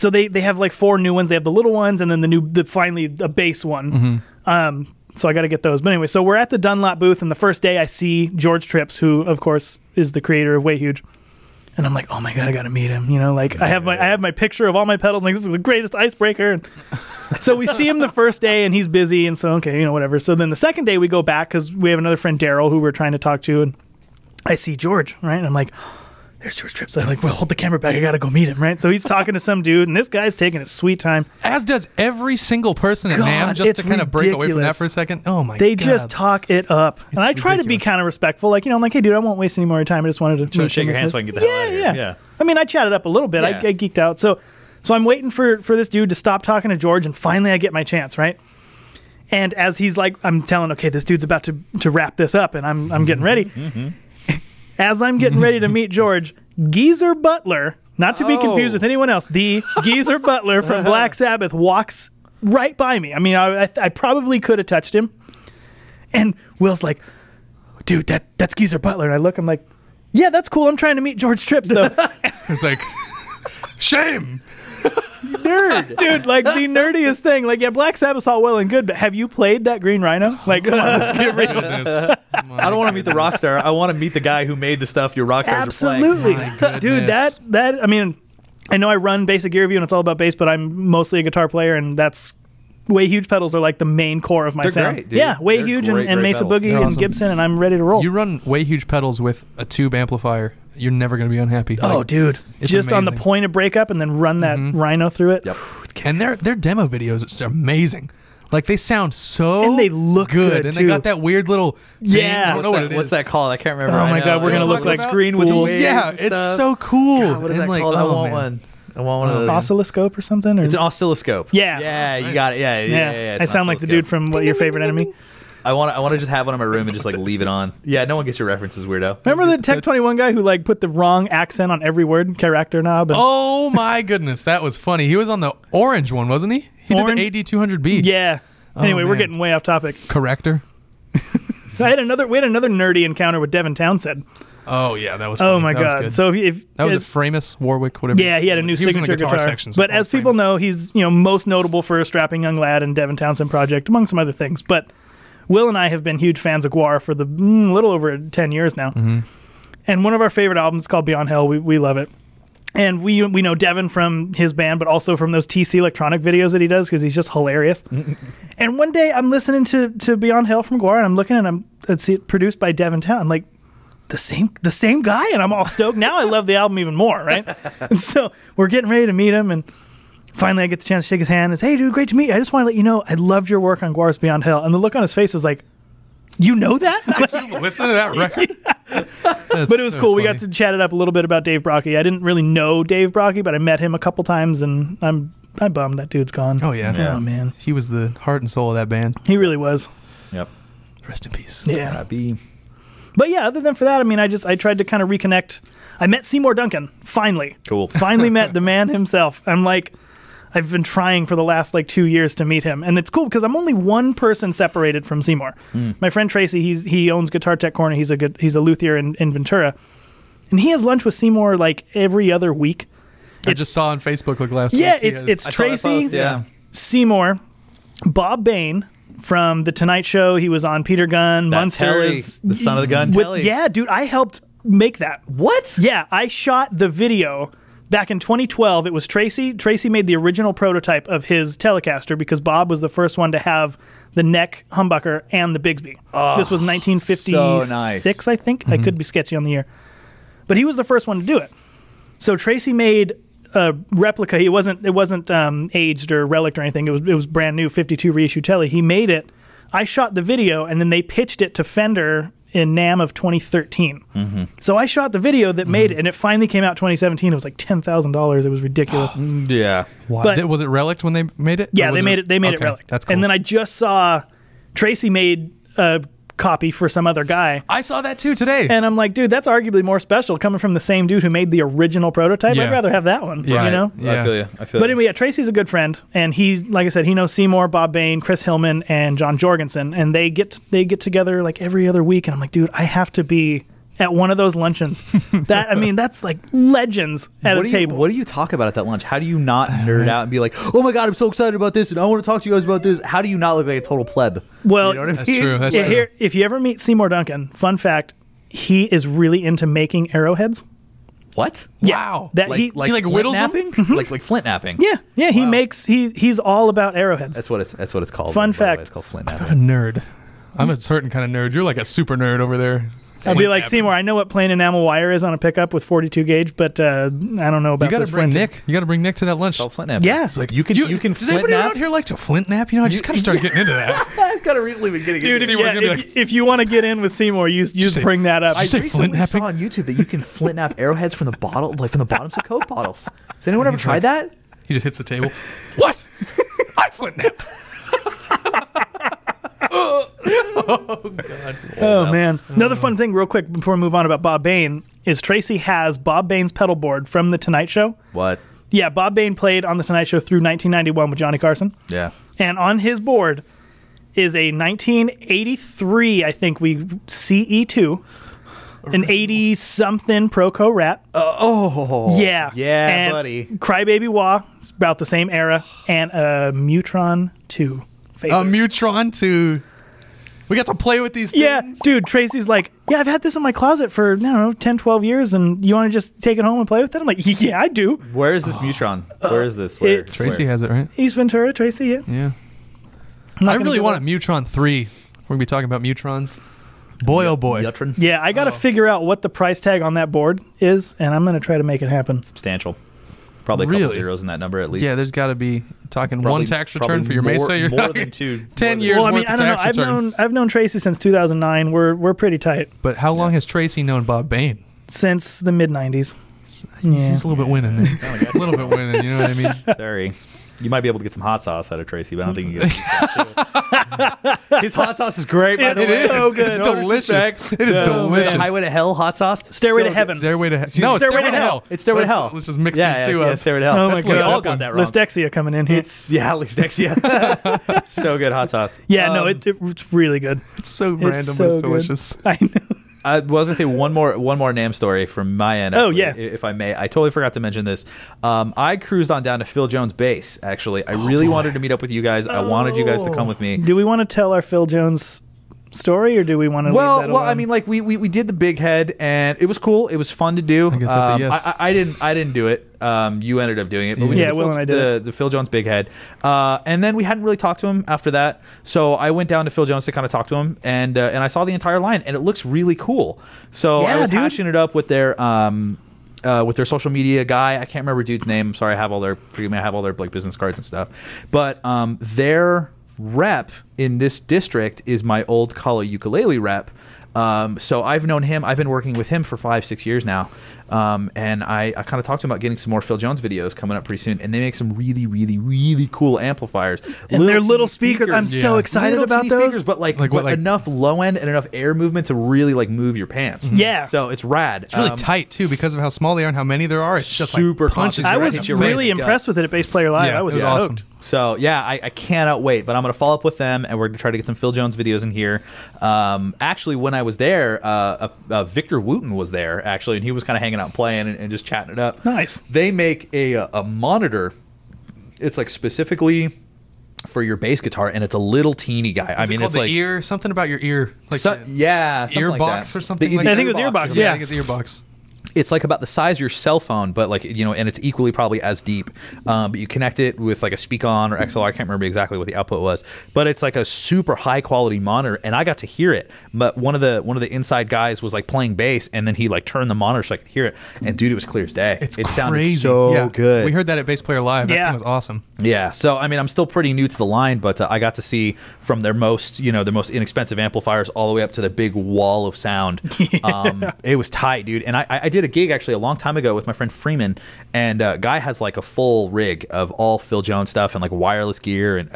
they have like 4 new ones. They have the little ones and then finally a base one. So I got to get those. But anyway, so we're at the Dunlop booth, and the first day I see George Trips, who of course is the creator of Way Huge. And I'm like, oh my god, I gotta meet him. Like I have my picture of all my pedals. I'm like, this is the greatest icebreaker. And so we see him the first day, and he's busy, and so okay, whatever. So then the second day we go back because we have another friend Daryl who we're trying to talk to, and I see George, right? And I'm like, there's George Trips. I'm like, well, hold the camera back. I got to go meet him, right? So he's talking to some dude, and this guy's taking his sweet time. As does every single person at NAMM, just to kind of break away from that for a second. Oh, my God. They just talk it up. And I try to be kind of respectful. Like, I'm like, hey, dude, I won't waste any more time. I just wanted to shake your hand so I can get the hell out of here. Yeah. I mean, I chatted up a little bit. I geeked out. So I'm waiting for this dude to stop talking to George, and finally I get my chance, right? And as he's like, I'm telling, okay, this dude's about to wrap this up, and I'm getting ready. As I'm getting ready to meet George, Geezer Butler, not to be confused with anyone else, the Geezer Butler from Black Sabbath walks right by me. I mean, I probably could have touched him. And Will's like, dude, that's Geezer Butler. And I look, I'm like, yeah, that's cool. I'm trying to meet George Trips, though. It's like, shame. Nerd. Dude, like the nerdiest thing. Like, yeah, Black Sabbath's all well and good, but have you played that Green Rhino? Like, come on, let's get real. I don't want to meet the rock star. I want to meet the guy who made the stuff your rock stars are playing. Absolutely. Dude, that, I mean, I know I run Basic Gear Review and it's all about bass, but I'm mostly a guitar player, and that's Way Huge pedals are like the main core of my They're sound. great, dude. Yeah, Way They're Huge great, and great Mesa pedals. Boogie They're and awesome. Gibson, and I'm ready to roll. You run Way Huge pedals with a tube amplifier, you're never going to be unhappy. Oh, dude. Just on the amazing. point of breakup and then run that Rhino through it. Yep. And their demo videos are amazing. Like, they sound so And they look good, and too. they got that weird little thing. Yeah. I don't know what it is. What's that called? I can't remember. Oh my God, we're gonna look like screen with the fools. waves Yeah, and it's stuff. so cool. God, what is And that like, called? I oh, want man. one. I want one of those. Oscilloscope or something? Or? It's an oscilloscope. Yeah. Yeah, you got it. Yeah. I it's an sound like the oscilloscope. dude from What Your Favorite Enemy. I want to just have one in my room and just like leave it on. Yeah, no one gets your references, weirdo. Remember the Tech 21 guy who like put the wrong accent on every word, character knob? And, Oh my goodness, that was funny. He was on the orange one, wasn't he? He Orange? did the AD200B. yeah. Anyway, we're man. getting way off topic. Corrector. We had another nerdy encounter with Devin Townsend. Oh yeah, that was funny. Oh my That was God! good. So if that was a Framus Warwick, whatever. yeah, he had a new He was in the signature guitar. section, so But called as people Framus. know, he's most notable for a strapping young lad and Devin Townsend project, among some other things. But Will and I have been huge fans of Guar for the little over 10 years now. And one of our favorite albums is called Beyond Hell. We love it. And we know Devin from his band, but also from those TC electronic videos that he does because he's just hilarious. And one day I'm listening to Beyond Hell from Guar, and I'm looking, and I see it produced by Devin Townsend. I'm like, the same guy, and I'm all stoked. Now I love the album even more, right? And so we're getting ready to meet him, and finally I get the chance to shake his hand. It's, hey, dude, great to meet you. I just want to let you know I loved your work on Guar's Beyond Hell. And the look on his face was like, you know that? Listen to that record. But it was cool. We got to chat it up a little bit about Dave Brocky. I didn't really know Dave Brocky, but I met him a couple times, and I'm bummed that dude's gone. Oh yeah. Oh man, He was the heart and soul of that band. he really was. Yep. Rest in peace. Yeah. Happy. But yeah, other than for that, I mean, I tried to kind of reconnect. I met Seymour Duncan finally. Cool. Finally met the man himself. I'm like, I've been trying for the last 2 years to meet him, and it's cool because I'm only one person separated from Seymour. My friend Tracy, he owns Guitar Tech Corner. He's a luthier in Ventura, and he has lunch with Seymour every other week. I just saw on Facebook last Yeah, week. it's I saw that Tracy, post, yeah. Seymour, Bob Bain from The Tonight Show. He was on Peter Gunn, That Munsters. Telly, the son of the gun Telly. Yeah, dude, I helped make that. What? Yeah, I shot the video back in 2012. It was Tracy. Tracy made the original prototype of his Telecaster because Bob was the first one to have the neck humbucker and the Bigsby. This was 1956, so nice. I think. I could be sketchy on the year. But he was the first one to do it. So Tracy made a replica. It wasn't aged or relic or anything. It was brand new 52 reissue Telly. He made it. I shot the video, and then they pitched it to Fender in NAMM of 2013. So I shot the video that made it, and it finally came out 2017. It was like $10,000. It was ridiculous. Yeah. But- was it Relic when they made it? Yeah, Or was they made it. They made it okay, relic. That's cool. And then I just saw Tracy made a copy for some other guy. I saw that too today. And I'm like, dude, that's arguably more special coming from the same dude who made the original prototype. Yeah. I'd rather have that one. Yeah. You know? Yeah. I feel you. But anyway, yeah, Tracy's a good friend, and he's, like I said, he knows Seymour, Bob Bain, Chris Hillman, and John Jorgensen, and they get together every other week, and I'm like, dude, I have to be at one of those luncheons. That's like legends at a table. What do you talk about at that lunch? How do you not nerd out and be like, oh my God, I'm so excited about this, and I want to talk to you guys about this? How do you not look like a total pleb? Well, you know what I mean? That's true. That's Yeah, true. here, if you ever meet Seymour Duncan, fun fact, he is really into making arrowheads. What? Wow. That Like he like flint whittles them? napping? Like flint napping? yeah, he makes he's all about arrowheads. That's what it's called. Fun by the way. fact. It's called flint I'm a napping. nerd. I'm a certain kind of nerd. You're like a super nerd over there. I'd be like, Seymour, I know what plain enamel wire is on a pickup with 42 gauge, but I don't know about You got this to bring flint. Nick. You got to bring Nick to that lunch. It's flint nap. Yeah. It's like you can Does flint anybody nap. around here like to flint nap? You know, I just kind of started getting into that. I've got to recently been getting Dude, into Seymour's gonna be if you want to get in with Seymour, you just say- bring that up. Did you say I recently flint saw napping? on YouTube that you can flint nap arrowheads from the bottle, like from the bottoms of Coke bottles. Has anyone ever tried that? He just hits the table. What? I flint nap. Oh man! Another fun thing, real quick, before we move on about Bob Bain, is Tracy has Bob Bain's pedal board from the Tonight Show. What? Yeah, Bob Bain played on the Tonight Show through 1991 with Johnny Carson, Yeah. and on his board is a 1983, I think CE2, an 80-something Proco Rat. Oh. Yeah, Yeah, and buddy. Crybaby Wah, about the same era, and a Mutron 2. A Mutron 2. We got to play with these things. Yeah, dude, Tracy's like, yeah, I've had this in my closet for, I don't know, 10, 12 years, and you want to just take it home and play with it? I'm like, yeah, I do. Where is this Mutron? Where is this? Where? it's- Tracy has it, right? East Ventura, Tracy, yeah. Yeah. I'm not I gonna really give want up. a Mutron 3. We're going to be talking about Mutrons. Boy, oh boy. Yutron? Yeah, I got to figure out what the price tag on that board is, and I'm going to try to make it happen. Substantial. Probably a couple Really? zeros in that number at least. Yeah, there's got to be talking Probably- one tax return probably for your Mesa. You're more not- than two. 10 more years Well, I worth mean, of I don't know. tax returns. I've known Tracy since 2009. We're pretty tight But how long has Tracy known Bob Bain? since the mid 90s. Yeah. He's a little bit winning there. A little bit winning, you know what I mean? Sorry. You might be able to get some hot sauce out of Tracy, but I don't think you get his hot sauce is great, by the It way. is so good. It's No delicious. disrespect. It is delicious. Highway to Hell hot sauce. Stairway to So Heaven. Stairway to Hell. It's No, Stairway to Hell. It's Stairway to Let's- Hell. let's just mix yeah, these two yeah, up. Stairway to Hell. Oh my That's what we God. all got that wrong. Listexia coming in here. It's Listexia. So good hot sauce. Yeah, no, it's really good. It's so random, It's but so it's good. delicious. I know. I was gonna say one more NAMM story from my end. Oh, actually, yeah. if I may. I totally forgot to mention this. I cruised on down to Phil Jones' base. Actually, I really wanted to meet up with you guys. I wanted you guys to come with me. Do we want to tell our Phil Jones story, or do we want to leave that Well, alone? I mean, like we did the big head, and it was cool. It was fun to do. I guess that's a yes. I didn't do it. You ended up doing it, but we Yeah, did the Will Phil, and I did the Phil Jones big head, and then we hadn't really talked to him after that. So I went down to Phil Jones to kind of talk to him, and I saw the entire line, and it looks really cool. So Yeah, I was dude. hashing it up with their social media guy. I can't remember dude's name. I'm sorry, I have all their like business cards and stuff. But their rep in this district is my old Kala ukulele rep. So I've known him. I've been working with him for 5-6 years now. And I kind of talked to him about getting some more Phil Jones videos coming up pretty soon. And they make some really, really, really cool amplifiers. And they're teeny little speakers. I'm so Yeah. excited Little about teeny those. speakers, but Like what, but like- enough low end and enough air movement to really like move your pants. Yeah. So it's rad. It's really tight, too, because of how small they are and how many there are. It's just Super like punches conscious. I right was into your really face. impressed with it at Bass Player Live. Yeah, I was it was stoked. awesome. So yeah, I cannot wait. But I'm going to follow up with them, and we're going to try to get some Phil Jones videos in here. Actually, when I was there, Victor Wooten was there actually, and he was kind of hanging out and playing and just chatting it up. Nice. They make a monitor. It's like specifically for your bass guitar, and it's a little teeny guy. I mean, called it's the like ear, something about your ear. Like so, the yeah, something ear like box that. or something The- like the I think it was earbox, or yeah. I think it's earbox. It's like about the size of your cell phone, but like, you know, and it's equally probably as deep. But you connect it with like a Speak-On or XLR. I can't remember exactly what the output was, but it's like a super high quality monitor, and I got to hear it. But one of the inside guys was like playing bass, and then he like turned the monitor so I could hear it. And dude, it was clear as day. It's it sounded crazy. so Yeah. good. We heard that at Bass Player Live. That Yeah. thing was awesome. Yeah, so I mean, I'm still pretty new to the line, but I got to see from their most inexpensive amplifiers all the way up to the big wall of sound. It was tight, dude. And I did a gig actually a long time ago with my friend Freeman, and guy has like a full rig of all Phil Jones stuff and like wireless gear and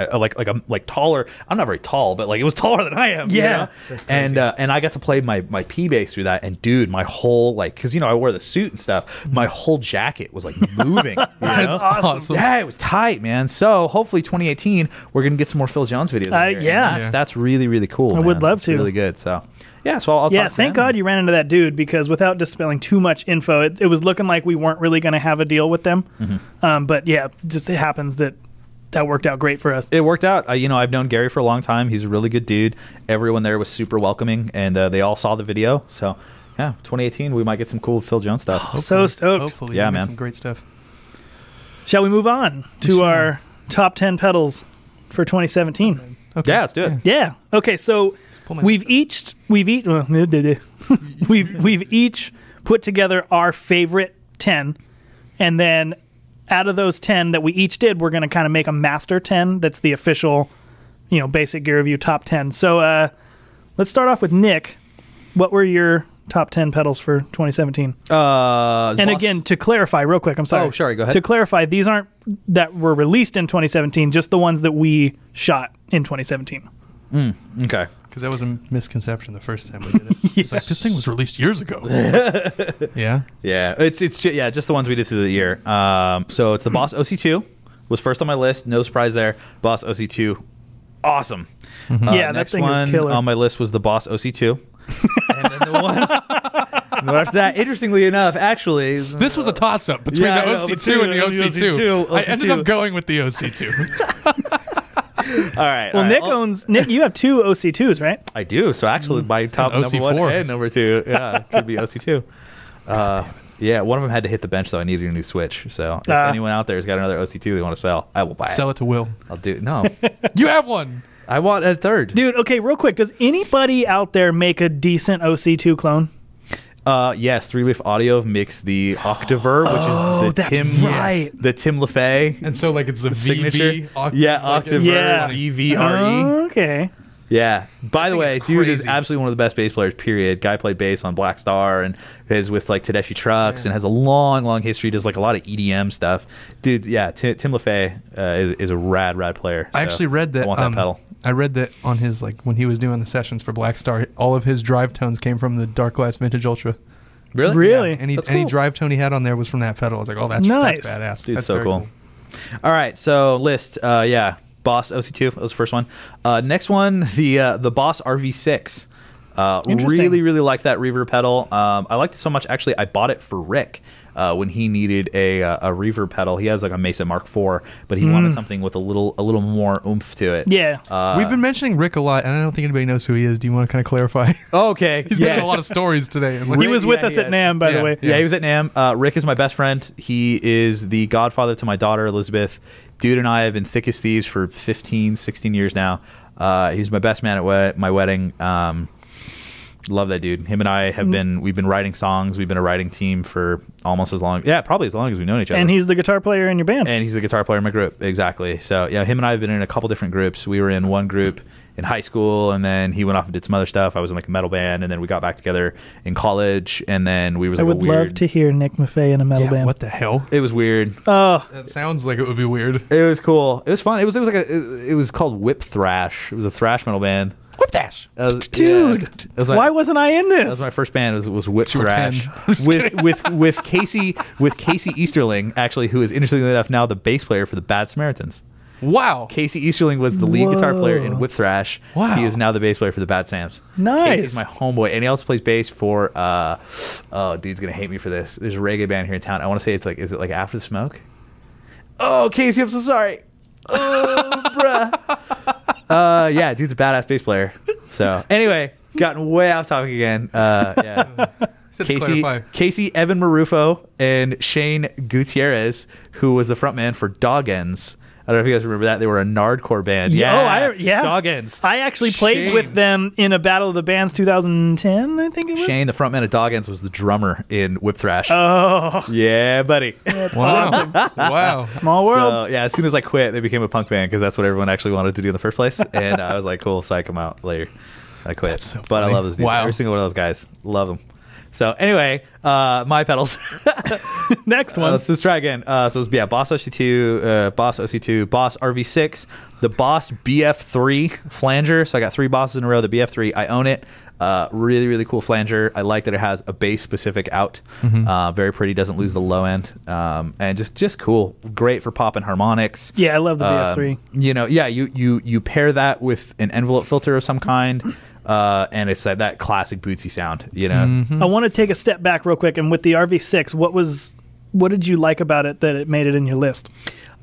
like taller. I'm not very tall, but like it was taller than I am. you Yeah. know? And I got to play my P bass through that, and dude, my whole like, because I wear the suit and stuff, my whole jacket was like moving. That's awesome. Yeah, it was tight, man. So hopefully 2018 we're gonna get some more Phil Jones videos. in here. And yeah. that's really, really cool. I man. would love That's to. Really good. So yeah, so I'll Yeah, talk to thank them. God you ran into that dude, because without dispelling too much info, it was looking like we weren't really going to have a deal with them. But yeah, just it happens that worked out great for us. It worked out. I've known Gary for a long time. He's a really good dude. Everyone there was super welcoming, and they all saw the video. So yeah, 2018 we might get some cool Phil Jones stuff. So stoked. Hopefully, Yeah, you get man. some great stuff. Shall we move on to our top 10 pedals for 2017? Okay. Yeah, let's do it. Yeah. Okay, so we've each put together our favorite 10, and then out of those 10 that we each did, we're going to kind of make a master 10 that's the official, Basic Gear Review top 10. So let's start off with Nick. What were your top 10 pedals for 2017? And again, to clarify real quick, I'm sorry. Oh, sorry, go ahead. To clarify, these aren't that were released in 2017, just the ones that we shot in 2017. Okay. Because that was a misconception the first time we did it. It's like, this thing was released years ago. Yeah? Yeah, it's just the ones we did through the year. So it's the Boss OC2 was first on my list. No surprise there. Boss OC2, awesome. Yeah, that next thing one is killer. on my list was the Boss OC2. And then the one after that, interestingly enough, actually, This was a toss-up between Yeah, I the know, OC2 and the OC2. I ended up going with the OC2. all right. Well, all right. Nick, you have 2 OC2s, right? I do. So actually, my top And number 1 OC4. and number 2, could be OC2. Yeah, one of them had to hit the bench though. I needed a new Switch. So if anyone out there has got another OC2 they want to sell, I will buy it. Sell it to Will. I'll do it. No, You have one! I want a third. Dude, okay, real quick. Does anybody out there make a decent OC2 clone? Yes, 3-Leaf Audio makes the Octaver, which is the Tim LaFay And so, like, it's the signature. VB Octave. Yeah, like, Octaver, Yeah. BVRE. Okay. Yeah. By the think way, it's dude is crazy. absolutely one of the best bass players, period. Guy played bass on Black Star and is with like Tedeschi Trucks and has a long history, does like a lot of EDM stuff. Dude, yeah, Tim LaFay is a rad player. I actually read that. I want that pedal. I read that on his, like, when he was doing the sessions for Black Star, all of his drive tones came from the Dark Glass Vintage Ultra. Really? Really? Any That's any cool. drive tone he had on there was from that pedal. I was like, oh, that's Nice. badass. Dude, That's so very cool. All right, so list, Boss OC2, that was the first one. Next one, the Boss RV6. Interesting. Really like that reverb pedal. I liked it so much. Actually, I bought it for Rick when he needed a reverb pedal. He has like a Mesa Mark IV, but he wanted something with a little more oomph to it. Yeah. We've been mentioning Rick a lot, and I don't think anybody knows who he is. Do you want to kind of clarify? Okay. He's been in a lot of stories today. And, like, he was with yeah, us he at is. NAMM, by the Yeah. way. Yeah, he was at NAMM. Rick is my best friend. He is the godfather to my daughter, Elizabeth. Dude and I have been thick as thieves for 15, 16 years now. He's my best man at my wedding. Love that dude. Him and I have we've been writing songs. We've been a writing team for almost as long. Yeah, probably as long as we've known each other. And he's the guitar player in your band. And he's the guitar player in my group. Exactly. So yeah, him and I have been in a couple different groups. We were in one group in high school, and then he went off and did some other stuff. I was in like a metal band, and then we got back together in college, and then we was I like would a weird, love to hear Nick Maffei in a metal band. what the hell? It was weird. Oh, That sounds like it would be weird. It was cool. It was fun. It was like it was called Whip Thrash. It was a thrash metal band. Whip Dash. dude. That was my, Why wasn't I in that was this? my first band. Was Whip You were Thrash 10. with Casey Easterling, actually, who is interestingly enough now the bass player for the Bad Samaritans. Wow. Casey Easterling was the lead guitar player in Whip Thrash. Wow. He is now the bass player for the Bad Sams. Nice. Casey's my homeboy, and he also plays bass for. Oh, dude's gonna hate me for this. There's a reggae band here in town. I want to say is it like After the Smoke? Oh, Casey, I'm so sorry. Oh, bruh. Yeah, dude's a badass bass player. So anyway, gotten way off topic again. Yeah. Just to clarify. Casey, Evan Marufo, and Shane Gutierrez, who was the frontman for Dog Ends. I don't know if you guys remember that. They were a Nardcore band. Yeah. Dog Ends. I actually played Shane. with them in a Battle of the Bands 2010, I think it was. Shane, the frontman of Dog Ends, was the drummer in Whip Thrash. Oh, Yeah, buddy. Wow. Wow. small world. So, yeah, as soon as I quit, they became a punk band because that's what everyone actually wanted to do in the first place. And I was like, cool, psych them out later. I quit. That's so but I funny. love those dudes. Wow. Every single one of those guys. Love them. So anyway, my pedals. Next one. Let's just try again. So it was, Boss OC2, Boss OC2, Boss RV6, the Boss BF3 flanger. So I got 3 bosses in a row. The BF3, I own it. Really cool flanger. I like that it has a bass specific out. Very pretty. Doesn't lose the low end. And just cool. Great for popping harmonics. Yeah, I love the BF3. You pair that with an envelope filter of some kind. And it's that classic Bootsy sound, you know. I want to take a step back real quick, and with the RV6, what did you like about it that it made it in your list?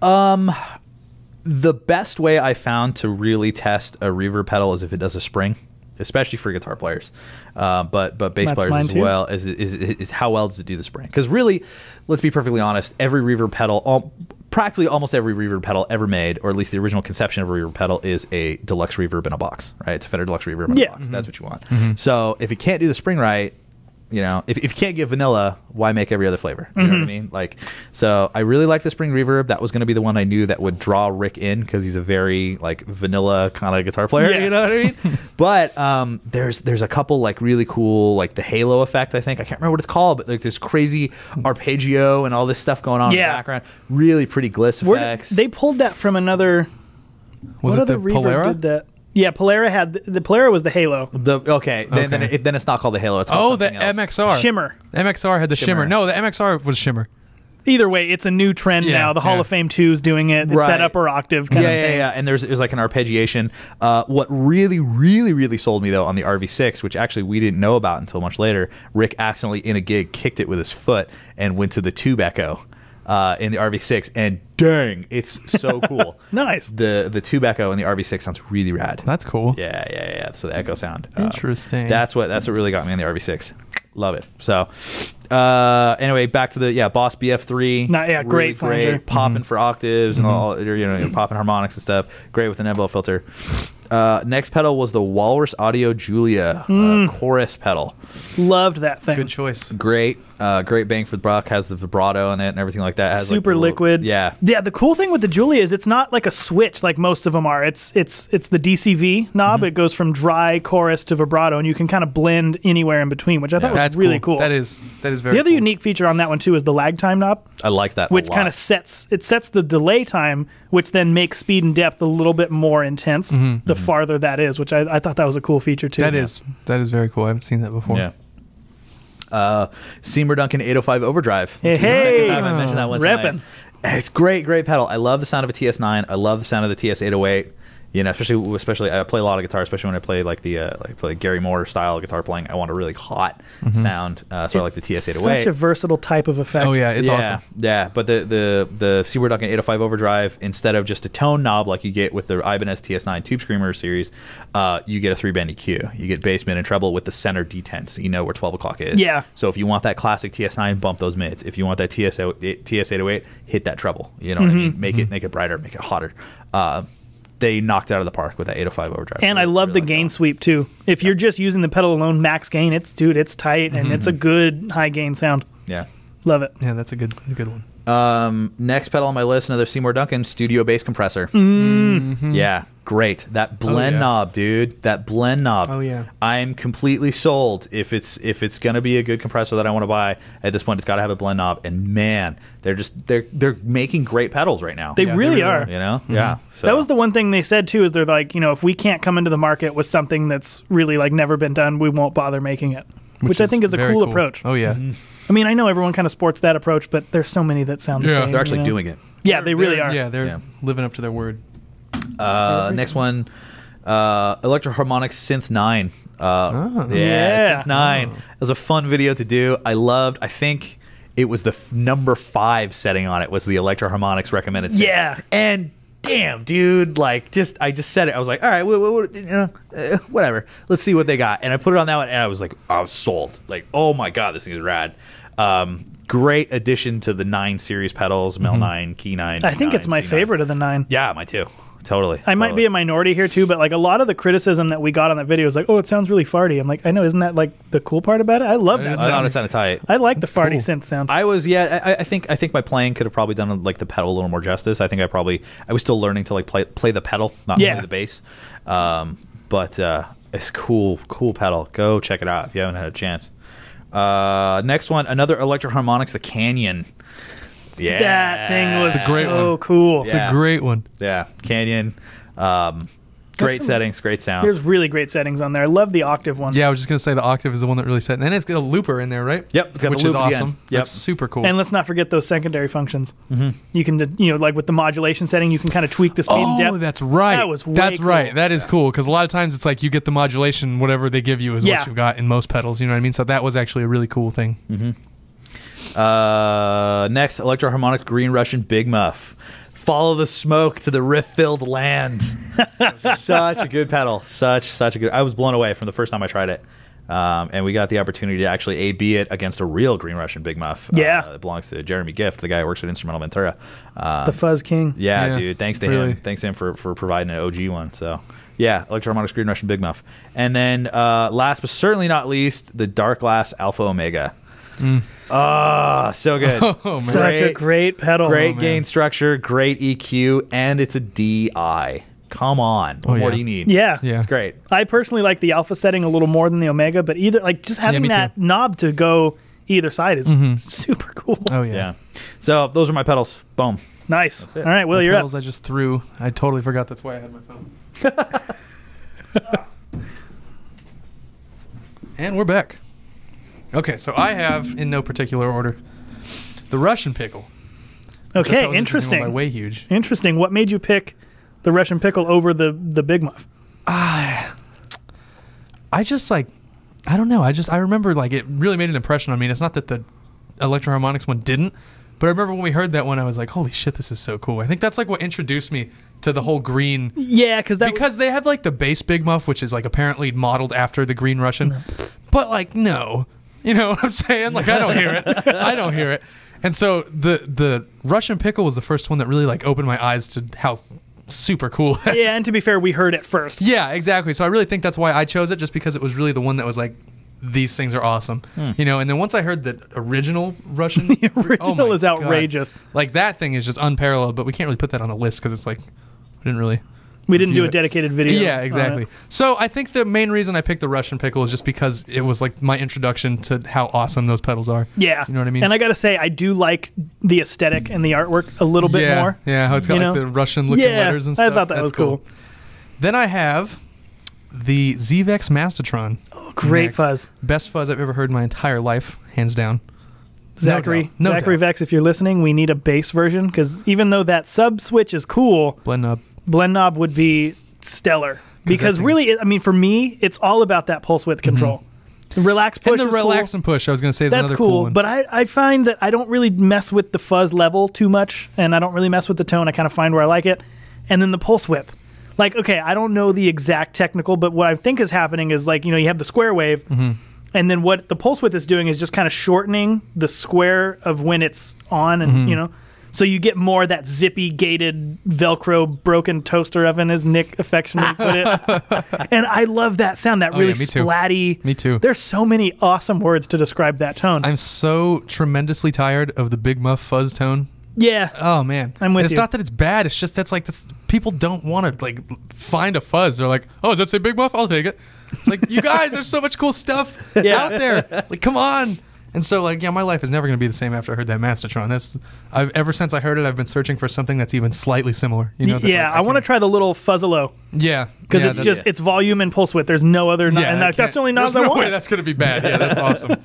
The best way I found to really test a reverb pedal is if it does a spring, especially for guitar players, but bass That's players mine as too. well. Is how well does it do the spring? Because really, let's be perfectly honest, every reverb pedal, practically almost every reverb pedal ever made, or at least the original conception of a reverb pedal, is a deluxe reverb in a box, right? It's a Fender Deluxe reverb in a box. That's what you want. So if it can't do the spring right, you know, if you can't get vanilla, why make every other flavor? You know what I mean? Like, so I really like the spring reverb. That was going to be the one I knew that would draw Rick in, because he's a very like vanilla kind of guitar player. You know what I mean? But there's a couple like really cool, like the halo effect. I think I can't remember what it's called, but like this crazy arpeggio and all this stuff going on in the background. Really pretty gliss effects. They pulled that from another. Was what it the other reverb Polara? did that? Yeah, Polara had the Polara was the halo. Then it's not called the halo. It's called the something else. MXR Shimmer. MXR had the shimmer. No, the MXR was shimmer. Either way, it's a new trend now. The Hall of Fame 2 is doing it. It's that upper octave kind of thing. Yeah. And there's like an arpeggiation. What really sold me though on the RV6, which actually we didn't know about until much later, Rick accidentally in a gig kicked it with his foot and went to the tube echo in the RV6, and dang, it's so cool. Nice. The tube echo in the RV6 sounds really rad. That's cool. Yeah. So the echo sound. Interesting. That's what really got me on the RV6. Love it. So anyway, back to the Boss BF3. Really great flanger. Popping for octaves and all, you know, popping harmonics and stuff. Great with an Nebel filter. Next pedal was the Walrus Audio Julia chorus pedal. Loved that thing. Good choice. Great bang for the buck. Has the vibrato in it and everything like that. Has Super like liquid. Yeah. The cool thing with the Julia is it's not like a switch like most of them are. It's the DCV knob. It goes from dry chorus to vibrato, and you can kind of blend anywhere in between, which I thought was really cool. That is very The other unique feature on that one too is the lag time knob. I like that, which kind of sets the delay time, which then makes speed and depth a little bit more intense the farther that is, which I thought that was a cool feature too. That is very cool. I haven't seen that before. Yeah. Seymour Duncan 805 Overdrive. Hey, second time I mentioned that one reppin'. It's great pedal. I love the sound of a TS9. I love the sound of the TS808. You know, especially I play a lot of guitar, especially when I play like the play Gary Moore style guitar playing. I want a really hot sound, so I like the TS808. Such a versatile type of effect. Oh yeah, it's awesome. Yeah, but the Seymour Duncan 805 Overdrive, instead of just a tone knob like you get with the Ibanez TS9 Tube Screamer series, you get a 3-band EQ. You get bass, mid, and treble with the center detent, so you know where 12 o'clock is. Yeah. So if you want that classic TS9, bump those mids. If you want that TS808, hit that treble. You know what I mean? Make it brighter, make it hotter. They knocked it out of the park with that 805 Overdrive. And I love the gain sweep too. If you're just using the pedal alone, max gain, it's tight and it's a good high gain sound. Yeah. Love it. Yeah, that's a good one. Next pedal on my list, another Seymour Duncan Studio Bass Compressor. Yeah, great. That blend knob, dude. That blend knob. Oh yeah. I'm completely sold. If it's gonna be a good compressor that I want to buy, at this point, it's got to have a blend knob. And man, they're making great pedals right now. They really are. You know, yeah. So. That was the one thing they said too. Is they're like, you know, if we can't come into the market with something that's really like never been done, we won't bother making it. Which I think is a cool approach. Oh yeah. I mean, I know everyone kind of sports that approach, but there's so many that sound the same. They're actually doing it. Yeah, they really are. Yeah, they're living up to their word. Next one, Electro Harmonix Synth 9. Synth 9. It was a fun video to do. I think it was the number 5 setting on it was the Electro Harmonix recommended setting. Yeah. And damn, dude, like I just said it. I was like, all right, whatever. Let's see what they got. And I put it on that one, and I was sold. Like, oh my god, this thing is rad. Great addition to the 9 series pedals, Mel 9, Key 9. I think it's my favorite of the 9. Yeah, mine too. Totally. I might be a minority here too, but like a lot of the criticism that we got on that video is like, oh, it sounds really farty. I'm like, I know, isn't that like the cool part about it? I love that sound. It sounded tight. I like the farty synth sound. I think my playing could have probably done like the pedal a little more justice. I think I was still learning to like play the pedal, not play the bass. But it's cool pedal. Go check it out if you haven't had a chance. Next one, another Electro Harmonix, the Canyon. Yeah, that thing was so one. cool. It's a great one. Yeah, Canyon. Great settings, great sound. There's really great settings on there. I love the octave one. Yeah, I was just gonna say the octave is the one that really set. And then it's got a looper in there, right? Yep, it's got which the loop is awesome. Again. Yep, that's super cool. And let's not forget those secondary functions. You can, like with the modulation setting, you can kind of tweak the speed and depth. Oh, that's right. That was that's cool. right. That is cool because a lot of times it's like you get the modulation, whatever they give you is what you've got in most pedals. You know what I mean? So that was actually a really cool thing. Next, Electro Harmonix Green Russian Big Muff. Follow the smoke to the riff-filled land. Such a good pedal. Such a good. I was blown away from the first time I tried it. And we got the opportunity to actually A/B it against a real Green Russian Big Muff. Yeah. It belongs to Jeremy Gift, the guy who works at Instrumental Ventura. The Fuzz King. Yeah, Yeah, dude. Thanks to really. him. Thanks to him for providing an OG one. So, yeah, Electro-Harmonix Green Russian Big Muff. And then last but certainly not least, the Dark Glass Alpha Omega. Ah, so good. Oh, man. Such a great pedal. Great man. gain structure, great EQ, and it's a DI. Come on. What more yeah. do you need? Yeah. Yeah. It's great. I personally like the alpha setting a little more than the Omega, but either like just having me that too. knob to go either side is super cool. Oh yeah. Yeah. So those are my pedals. Boom. Nice. it. All right, Will, The you're up. pedals I just threw. I totally forgot that's why I had my phone. And we're back. Okay, so I have, in no particular order, the Russian pickle. Okay, That was interesting. By way huge. Interesting. What made you pick the Russian pickle over the Big Muff? I just like, I don't know. I remember like it really made an impression on me. And it's not that the Electro-Harmonix one didn't, but I remember when we heard that one, I was like, holy shit, this is so cool. I think that's like what introduced me to the whole green. Yeah, because They had like the base Big Muff, which is like apparently modeled after the Green Russian, but like no, you know what I'm saying? Like I don't hear it. I don't hear it. And so the Russian pickle was the first one that really like opened my eyes to how super cool. yeah, and to be fair, we heard it first. Yeah, exactly. So I really think that's why I chose it, just because it was really the one that was like, these things are awesome, you know. And then once I heard the original Russian, The original oh my is outrageous. God. Like that thing is just unparalleled. But we can't really put that on the list because it's like we didn't really. We didn't do review a it. dedicated video. Yeah, on exactly. it. So I think the main reason I picked the Russian pickle is just because it was like my introduction to how awesome those pedals are. Yeah. You know what I mean? And I got to say, I do like the aesthetic and the artwork a little bit yeah, more. Yeah, how it's got you like know? the Russian looking Yeah, letters and stuff. I thought that That's was cool. Then I have the ZVEX Mastertron. Great Next. fuzz. Best fuzz I've ever heard in my entire life, hands down. Zachary, No Zachary doubt. Vex, if you're listening, we need a bass version because even though that sub switch is cool, Blend up. blend knob would be stellar. Because that thing really, I mean, for me, it's all about that pulse width control. The relax push And the is relax cool. and push, I was going to say, is That's another cool, cool one. but I find that I don't really mess with the fuzz level too much, and I don't really mess with the tone. I kind of find where I like it. And then the pulse width. Like, okay, I don't know the exact technical, but what I think is happening is like, you know, you have the square wave, and then what the pulse width is doing is just kind of shortening the square of when it's on, and you know, so you get more that zippy gated Velcro broken toaster oven, as Nick affectionately put it. And I love that sound, that really yeah, me too. splatty. Me too. There's so many awesome words to describe that tone. I'm so tremendously tired of the Big Muff fuzz tone. Yeah. Oh man, I'm with it's you. not that it's bad. It's just that's like this. People don't want to like find a fuzz. They're like, oh, does that say Big Muff? I'll take it. It's like, you guys, there's so much cool stuff out there. Like, come on. And so like, yeah, my life is never gonna be the same after I heard that Mastertron. Ever since I heard it, I've been searching for something that's even slightly similar. You know? That, Yeah, like, I want to try the little Fuzzalo Yeah, because yeah, it's that's- just it's volume and pulse width. There's no other, and I that's can't- the only knobs there's I no want. way that's gonna be bad. Yeah, that's awesome.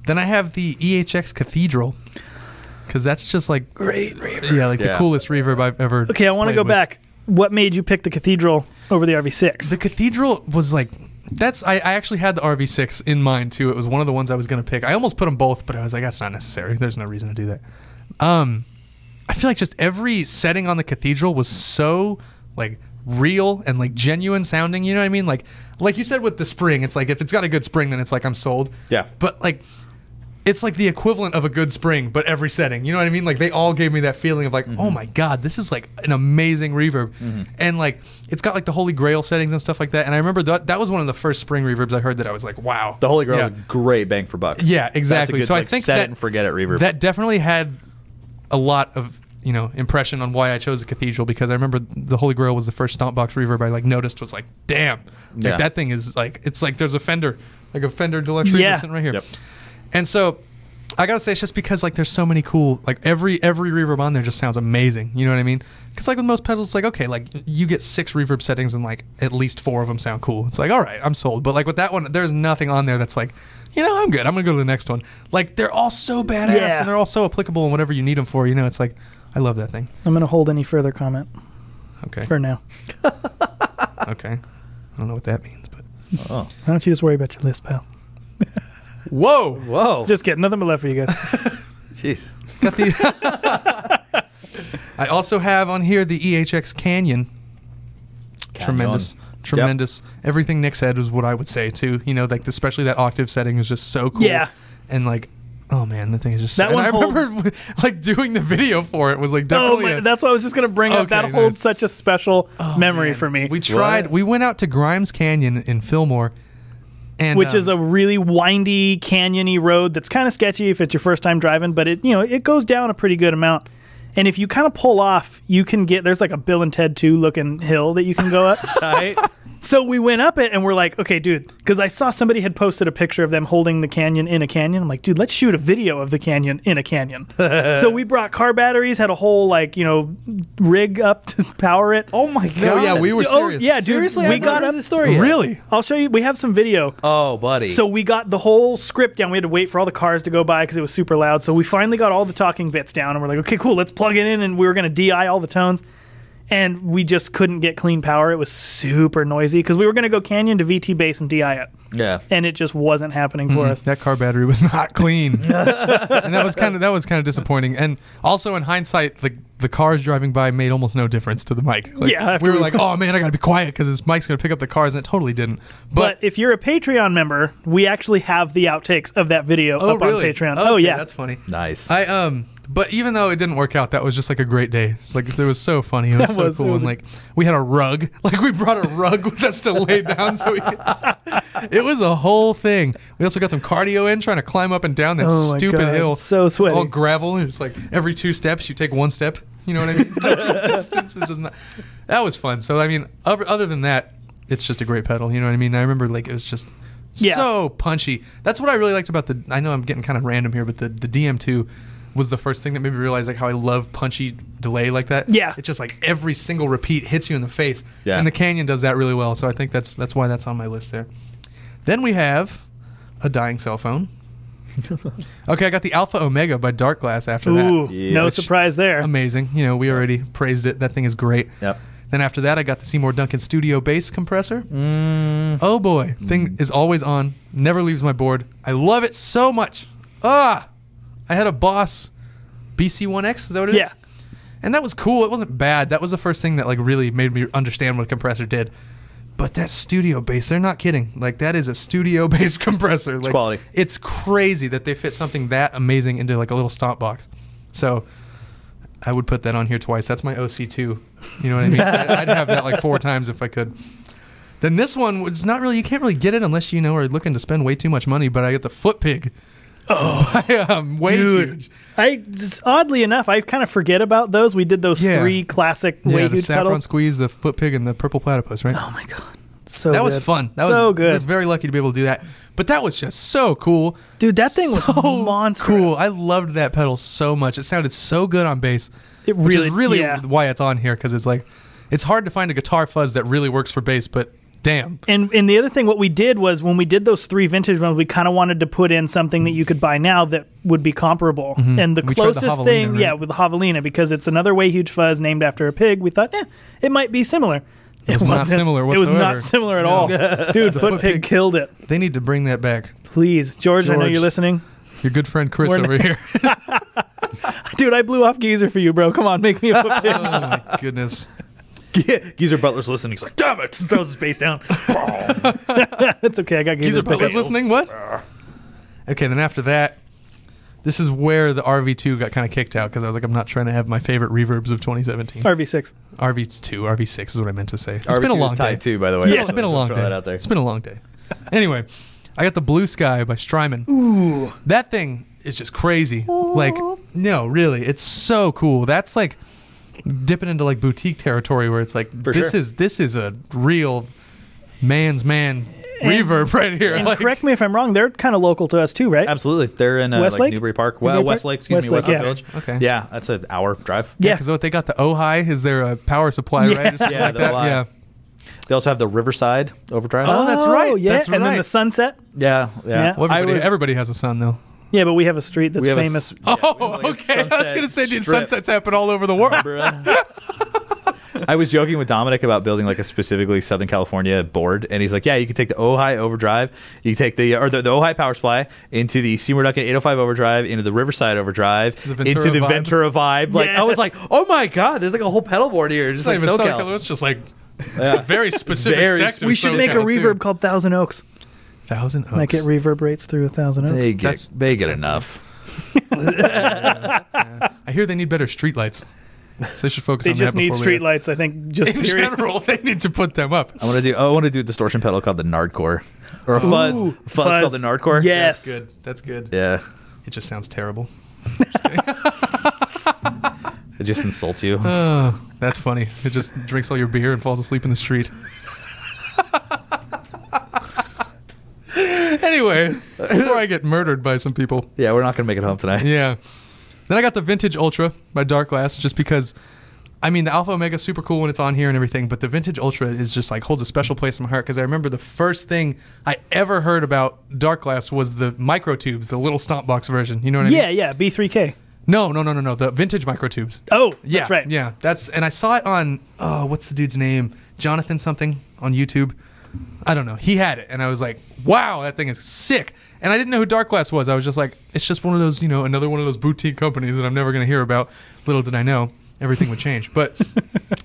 Then I have the EHX Cathedral, because that's just like Great reverb. yeah, like the Yeah. coolest reverb I've ever. Okay, I want to played go with. back. What made you pick the Cathedral over the RV6? The Cathedral was like, I actually had the RV6 in mind too. It was one of the ones I was going to pick. I almost put them both, but I was like, that's not necessary. There's no reason to do that. I feel like just every setting on the Cathedral was so like real and like genuine sounding. You know what I mean? Like you said with the spring, it's like if it's got a good spring, then it's like I'm sold. Yeah. But like, it's like the equivalent of a good spring, but every setting. You know what I mean? Like they all gave me that feeling of like, oh my god, this is like an amazing reverb, and like it's got like the Holy Grail settings and stuff like that. And I remember that was one of the first spring reverbs I heard that I was like, wow, The Holy Grail Yeah. is a great bang for buck. Yeah, exactly. That's a good, So I like, think set that it and forget it reverb. that definitely had a lot of impression on why I chose the Cathedral, because I remember the Holy Grail was the first stomp box reverb I like noticed was like, damn, like Yeah. that thing is like, it's like there's a Fender Deluxe Yeah. reverb sitting right here. Yep. And so I gotta say, it's just because like there's so many cool, like every reverb on there just sounds amazing. You know what I mean? Because like with most pedals, it's like, okay, like you get 6 reverb settings and like at least 4 of them sound cool. It's like, all right, I'm sold. But like with that one, there's nothing on there that's like, I'm good. I'm gonna go to the next one. Like they're all so badass Yeah. and they're all so applicable and whatever you need them for. It's like, I love that thing. I'm going to hold any further comment Okay. for now. Okay. I don't know what that means, but Oh. Why don't you just worry about your list, pal? whoa. Whoa. Just kidding. Nothing but love for you guys. Jeez. Got the. I also have on here the EHX Canyon. Tremendous. tremendous. Everything Nick said was what I would say too. You know, like especially that octave setting is just so cool. Yeah. And like, oh man, the thing is just. That and one I holds- remember like doing the video for it was like definitely. that's what I was just gonna bring up. That Okay, holds nice. such a special memory Man, for me. We tried. What? We went out to Grimes Canyon in Fillmore, and which is a really windy, canyony road that's kind of sketchy if it's your first time driving, but it goes down a pretty good amount. And if you kind of pull off, you can there's like a Bill and Ted 2 looking hill that you can go up. Tight. So we went up it and we're like, okay, dude, because I saw somebody had posted a picture of them holding the canyon in a canyon. I'm like, dude, let's shoot a video of the canyon in a canyon. So we brought car batteries, had a whole rig up to power it. Oh my god. No, yeah, we were serious. Yeah, dude, Seriously, we I've got never up. heard this story yet. Really? I'll show you. We have some video. Oh, buddy. So we got the whole script down. We had to wait for all the cars to go by because it was super loud. So we finally got all the talking bits down, and we're like, okay, cool, let's plug it in. And we were going to DI all the tones, and we just couldn't get clean power. It was super noisy because we were going to go canyon to VT base and DI it, yeah. and it just wasn't happening for us. That car battery was not clean, and that was kind of disappointing. And also in hindsight, the cars driving by made almost no difference to the mic. Yeah, after we were we- like, oh man, I got to be quiet because this mic's going to pick up the cars, and it totally didn't. But if you're a Patreon member, we actually have the outtakes of that video up on Patreon. Oh Okay, yeah, that's funny. Nice. But even though it didn't work out, that was just like a great day. It's like it was so funny. It was That so was- cool. it was And like we had a rug. Like we brought a rug with us to lay down so we could. It was a whole thing. We also got some cardio in trying to climb up and down that Oh my stupid God, hill. so sweaty. All gravel. It's like every 2 steps you take 1 step. You know what I mean? Distance is just not. That was fun. So I mean, other than that, it's just a great pedal. You know what I mean? I remember like it was just. Yeah. So punchy. That's what I really liked about the. I know I'm getting kind of random here, but the DM2 was the first thing that made me realize like how I love punchy delay like that. Yeah. It's just like every single repeat hits you in the face. Yeah. And the Canyon does that really well. So I think that's why that's on my list there. Then we have a dying cell phone. Okay, I got the Alpha Omega by Dark Glass after Ooh, that. Yeah. no Which- surprise there. Amazing. You know, we already praised it. That thing is great. Yep. Then after that, I got the Seymour Duncan Studio Bass Compressor. Oh boy, thing is always on, never leaves my board. I love it so much. I had a Boss BC1X, is that what it is? Yeah. And that was cool. It wasn't bad. That was the first thing that like really made me understand what a compressor did. But that studio bass, they're not kidding. Like that is a studio bass compressor. Like, quality. It's crazy that they fit something that amazing into like a little stomp box. So I would put that on here twice. That's my OC2. You know what I mean? I'd have that like 4 times if I could. Then this one was not really, you can't really get it unless you are looking to spend way too much money, but I get the Foot Pig. Oh, way Dude, huge. I just oddly enough, I kind of forget about those. We did those Yeah. 3 classic Yeah, way the huge Saffron pedals. Squeeze, the Foot Pig, and the Purple Platypus, right? Oh my god, so that was good. fun. That so was, good, I was very lucky to be able to do that. But that was just so cool. dude. That thing was so monstrous. cool. I loved that pedal so much. It sounded so good on bass. It Which really, is really yeah. why it's on here, because it's like it's hard to find a guitar fuzz that really works for bass, but damn. And the other thing, what we did was when we did those 3 vintage ones, we kind of wanted to put in something that you could buy now that would be comparable. And the We tried the closest thing, Javelina, yeah, right? with the Javelina, because it's another way huge fuzz named after a pig. We thought, it might be similar. It was not wasn't. similar It was whatsoever. not similar at all. Dude, Foot Foot Pig Pig- killed it. They need to bring that back. Please, George, I know George. you're listening. Your good friend Chris We're over here. Dude, I blew off Geezer for you, bro. Come on, make me a Foot Pig. Oh my goodness. Geezer Butler's listening. He's like, damn it, and throws his bass down. It's okay, I got Geezer. Geezer Butler. Butler's listening? What? Okay, then after that, this is where the RV2 got kind of kicked out because I was like, I'm not trying to have my favorite reverbs of 2017. RV6. RV2, RV6 is what I meant to say. It's RV2 been a long is day. tied too, by the way. Yeah, It's been a long Throw day. that out there. It's been a long day. Anyway, I got the Blue Sky by Strymon. Ooh. That thing is just crazy. Like, no, really, it's so cool. That's like dipping into like boutique territory where it's like For this sure. is a real man's man reverb right here. And Like, correct me if I'm wrong, they're kind of local to us too, right? Absolutely. They're in Westlake? Newbury Park. Newbury Well, Park? Westlake, excuse me, Westlake, Westlake yeah. Village. Okay. Yeah, that's an hour drive. Yeah. because what they got the Ojai is there a power supply, Yeah. right? Or something Yeah, like the that. Ojai. Yeah. They also have the Riverside Overdrive. Oh, that's right. Yeah, That's and then right. the Sunset. Yeah, yeah. Yeah. Well, I was- everybody has a sun though. Yeah, but we have a street that's we have a famous. s- Oh, yeah, we have like a okay. I was Sunset gonna say, dude, Strip. sunsets happen all over the world. I was joking with Dominic about building like a specifically Southern California board, and he's like, "Yeah, you can take the Ojai Overdrive, you can take the Ojai Power Supply into the Seymour Duncan 805 Overdrive, into the Riverside Overdrive, The Ventura into the Vibe. Ventura Vibe." Like I was like, "Oh my god, there's like a whole pedal board here, just It's not like even Southern SoCal." California. It's just like Very specific Very sector. We should make a SoCal, too. reverb called Thousand Oaks. Thousand Oaks. Like it reverberates through 1,000 Oaks. They get enough. I hear they need better streetlights. So they should focus They on just that need before we- streetlights, I think. Just In period. general, they need to put them up. I want to do a distortion pedal called the Nardcore, or a fuzz. Ooh, Fuzz called the Nardcore. Yes. That's good. That's good. Yeah. It just sounds terrible. It just insults you. Oh, that's funny. It just drinks all your beer and falls asleep in the street. Anyway, before I get murdered by some people. Yeah, we're not gonna make it home tonight. Yeah. Then I got the Vintage Ultra by Dark Glass, just because, I mean, the Alpha Omega is super cool when it's on here and everything, but the Vintage Ultra is just like holds a special place in my heart, because I remember the first thing I ever heard about Dark Glass was the microtubes, the little stomp box version. You know what I mean? Yeah, B3K. No, the vintage microtubes. Oh, Yeah, that's right. Yeah, and I saw it on, what's the dude's name? Jonathan something on YouTube. I don't know. He had it, and I was like, wow, that thing is sick. And I didn't know who Dark Glass was. I was just like, it's just one of those, another one of those boutique companies that I'm never going to hear about. Little did I know, everything would change. But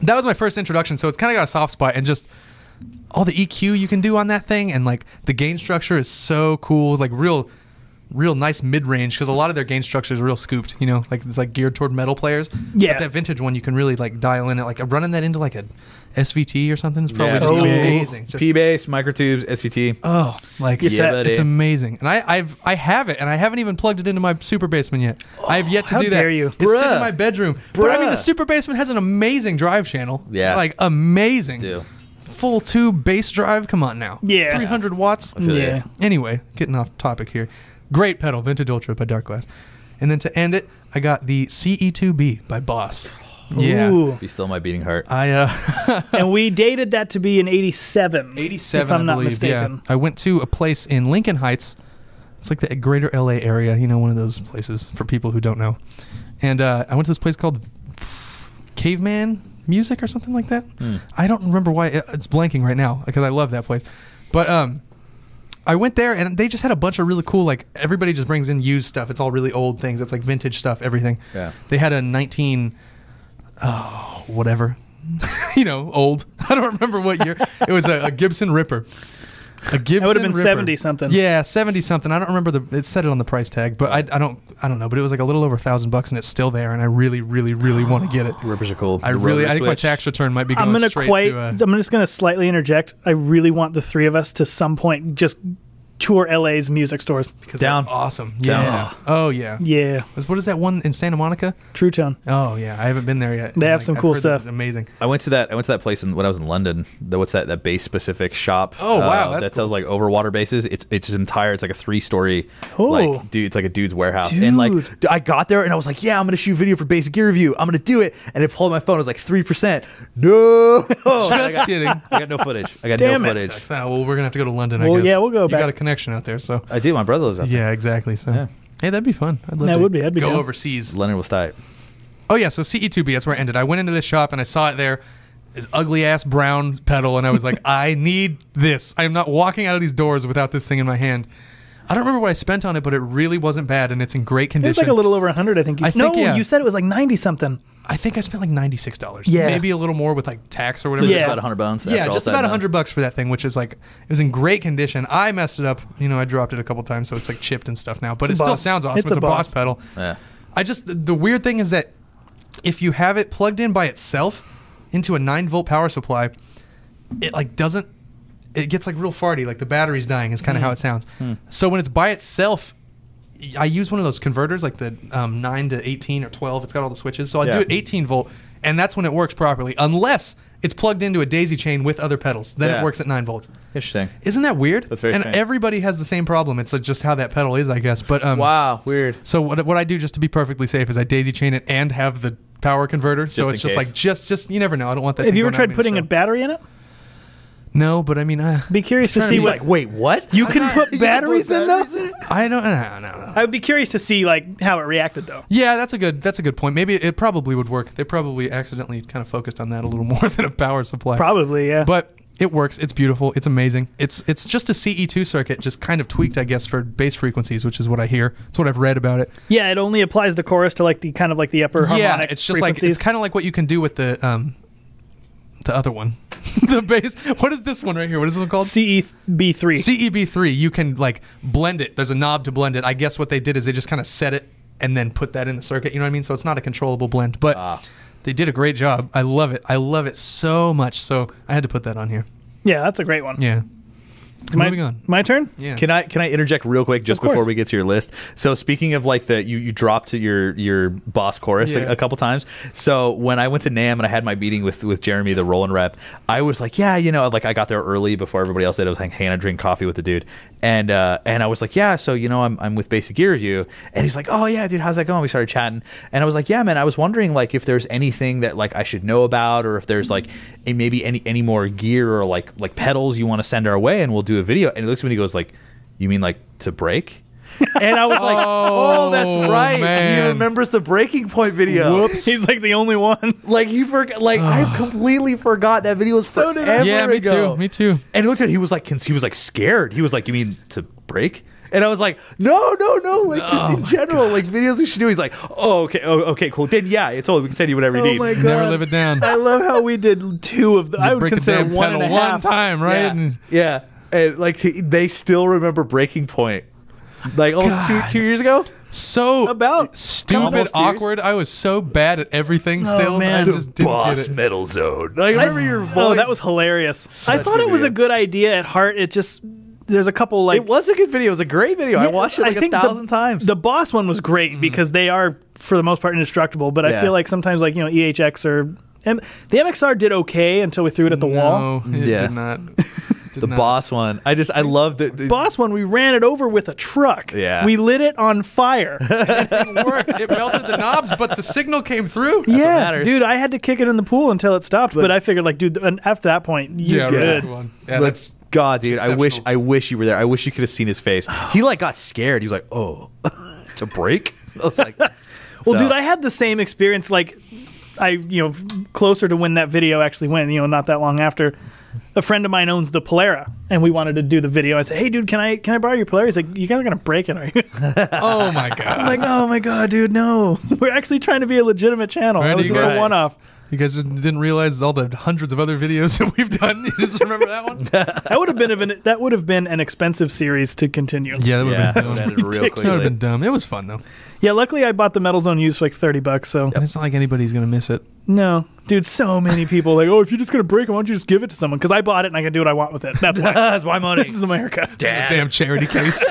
that was my first introduction, so it's kind of got a soft spot, and just all the EQ you can do on that thing, and like the gain structure is so cool, like real nice mid-range, because a lot of their gain structure is real scooped, like it's like geared toward metal players. Yeah. But that vintage one, you can really like dial in it. Like running that into like a SVT or something is probably Yeah, just Oh. amazing. Just, P-bass, microtubes, SVT. oh, like You're set. buddy. it's amazing. And I have it, and I haven't even plugged it into my super basement yet. I have yet to how do that. dare you. It's sitting Bruh. in my bedroom. But I mean, Bruh. the super basement has an amazing drive channel. Yeah. Like amazing. Do. Full tube bass drive. Come on now. Yeah. 300 watts. I feel Yeah. ya. Anyway, getting off topic here. Great pedal, Vintage Ultra by Dark Glass. And then to end it, I got the CE2B by Boss. Yeah. Ooh. Be still my beating heart. And we dated that to be in 87. 87, if I'm I not believe, mistaken. Yeah. I went to a place in Lincoln Heights. It's like the greater LA area, one of those places for people who don't know. And I went to this place called Caveman Music or something like that. I don't remember why. It's blanking right now because I love that place. But I went there, and they just had a bunch of really cool, like, everybody just brings in used stuff. It's all really old things. It's like vintage stuff, everything. Yeah. They had a whatever. Old. I don't remember what year. It was a Gibson Ripper. A Gibson That would have been Ripper. 70 something. Yeah, 70 something. I don't remember it said it on the price tag, but I don't know. But it was like a little over $1,000, and it's still there, and I really, really, really want to get it. Rippers are cool. I think my tax return might be going I'm straight to. I'm just gonna slightly interject. I really want the three of us to some point just tour LA's music stores. Because Down. they're awesome. Down. Yeah. Oh yeah. Yeah, What is that one in Santa Monica? True Tone. Oh yeah, I haven't been there yet. They And, have some I've cool heard that stuff. It's amazing. I went to that place when I was in London. What's that bass specific shop? Oh, wow, that's that sells like overwater basses. It's like a 3-story Oh. like dude. It's like a dude's warehouse. And like Dude. I got there and I was like, yeah, I'm gonna shoot video for Basic Gear Review. I'm gonna do it. And it pulled my phone. It was like 3%. No, Just kidding. I got no footage. I got Damn no it. footage. Sucks. Well, we're gonna have to go to London. Well, I guess. yeah, we'll go You back. got a connection out there, so. I do. My brother lives out there. Yeah, exactly. So, Yeah. hey, that'd be fun. I'd love That to would be. That'd be go dope. overseas. Leonard was tight. Oh yeah, so CE2B, that's where I ended. I went into this shop and I saw it there, this ugly ass brown pedal, and I was like, I need this. I am not walking out of these doors without this thing in my hand. I don't remember what I spent on it, but it really wasn't bad, and it's in great It condition. was like a little over 100, I think. I think, no, yeah. you said it was like 90 something. I think I spent like $96. Yeah. Maybe a little more with like tax or So whatever. just Yeah. about 100 bones. Yeah, after all just said about and done. $100 for that thing, which is like, it was in great condition. I messed it up. I dropped it a couple times, so it's like chipped and stuff now, but it It's a still Boss. sounds awesome. It's It's a a Boss Boss. pedal. Yeah. The weird thing is that if you have it plugged in by itself into a 9-volt power supply, it like doesn't, it gets like real farty, like the battery's dying is kind of how it sounds. So when it's by itself, I use one of those converters, like the 9 to 18 or 12. It's got all the switches. So I do Yeah. it 18 volt, and that's when it works properly, unless it's plugged into a daisy chain with other pedals. Then Yeah. it works at 9 volts. Interesting. Isn't that weird? That's very And strange. everybody has the same problem. It's like just how that pedal is, I guess. But Wow. Weird. so what I do just to be perfectly safe is I daisy chain it and have the power converter. So Just it's in just case. like just you never know. I don't want that. Have thing you ever going out tried in putting the a show. battery in it? No, but I mean, Be curious to see He's what like, wait, what? you can put batteries in though. I don't. No. I would be curious to see like how it reacted though. Yeah, that's a good point. Maybe it probably would work. They probably accidentally kind of focused on that a little more than a power supply. Probably, yeah. But it works. It's beautiful. It's amazing. It's just a CE2 circuit, just kind of tweaked, I guess, for bass frequencies, which is what I hear. That's what I've read about it. Yeah, it only applies the chorus to like the kind of like the upper harmonic Yeah, it's just like frequencies. it's kind of like what you can do with the other one. The bass. What is this one right here? What is this one called? CEB3. CEB3. You can like blend it. There's a knob to blend it. I guess what they did is they just kind of set it and then put that in the circuit. You know what I mean? So it's not a controllable blend, but they did a great job. I love it. I love it so much. So I had to put that on here. Yeah, that's a great one. Yeah. Moving on. My turn? Yeah. Can I interject real quick just before we get to your list? So speaking of like you dropped your boss chorus a couple times. So when I went to NAMM and I had my meeting with Jeremy, the Roland rep, I was like, yeah, you know, like I got there early before everybody else did. I was like hanging out drinking coffee with the dude, and I was like, yeah, so you know, I'm with Basic Gear Review, and he's like, oh yeah, dude, how's that going? We started chatting, and I was like, yeah, man, I was wondering like if there's anything that like I should know about, or if there's like maybe any more gear or like pedals you want to send our way, and we'll do a video. And he looks at me and he goes like, you mean like to break? And I was like, oh, that's right. Man. He remembers the breaking point video. Whoops. He's like the only one. Like he forgot. Like I completely forgot that video was So did I. forever Yeah, me ago. too. Me too. And he looked at it, he was like scared. He was like, you mean to break? And I was like, no, like just in general, like videos we should do. He's like, okay, cool. Then yeah, it's all we can send you whatever you need. My God. Never live it down. I love how we did two of the. I would Break a consider damn one and a pedal half. one time, right? Yeah. And Yeah. And like they still remember Breaking Point, like almost two years ago. so About stupid, almost awkward. I was so bad at everything. Still, man. I just didn't Boss get it. Metal Zone. Like remember your voice? Oh, that was hilarious. I Such thought a it was a video. good idea at heart. It just there's a couple like It was a good video. It was a great video. I watched it like think 1,000 times. The boss one was great because they are for the most part indestructible. But I Yeah. feel like sometimes like EHX or the MXR did okay until we threw it at the wall. No, it Yeah. did not. The boss one. I loved it. Boss one, we ran it over with a truck. Yeah. We lit it on fire. It didn't work. It melted the knobs, but the signal came through. Yeah, matters. dude, I had to kick it in the pool until it stopped. But I figured, like, dude, and after that point, you're Yeah, good. right. Yeah, Let's God, dude. I wish exceptional. you were there. I wish you could have seen his face. He like got scared. He was like, oh, to break. I was like, Well, dude, I had the same experience. Like, closer to when that video actually went. Not that long after. A friend of mine owns the Polera, and we wanted to do the video. I said, "Hey, dude, can I borrow your Polera?" He's like, "You guys are gonna break it, are you?" Oh my god. I'm like, "Oh my god, dude, no. We're actually trying to be a legitimate channel. Right, That was you just guys- a one-off." You guys didn't realize all the hundreds of other videos that we've done. You just remember that one? That would have been an expensive series to continue. Yeah, that would yeah, have been that dumb. ended real That would have quickly. been dumb. It was fun though, Yeah, luckily I bought the Metal Zone used for like $30. So and it's not like anybody's gonna miss it. no, dude, so many people like, oh, if you're just gonna break it, why don't you just give it to someone? Because I bought it and I can do what I want with it. That's why. That's my money. This is America. Dad. Damn charity case.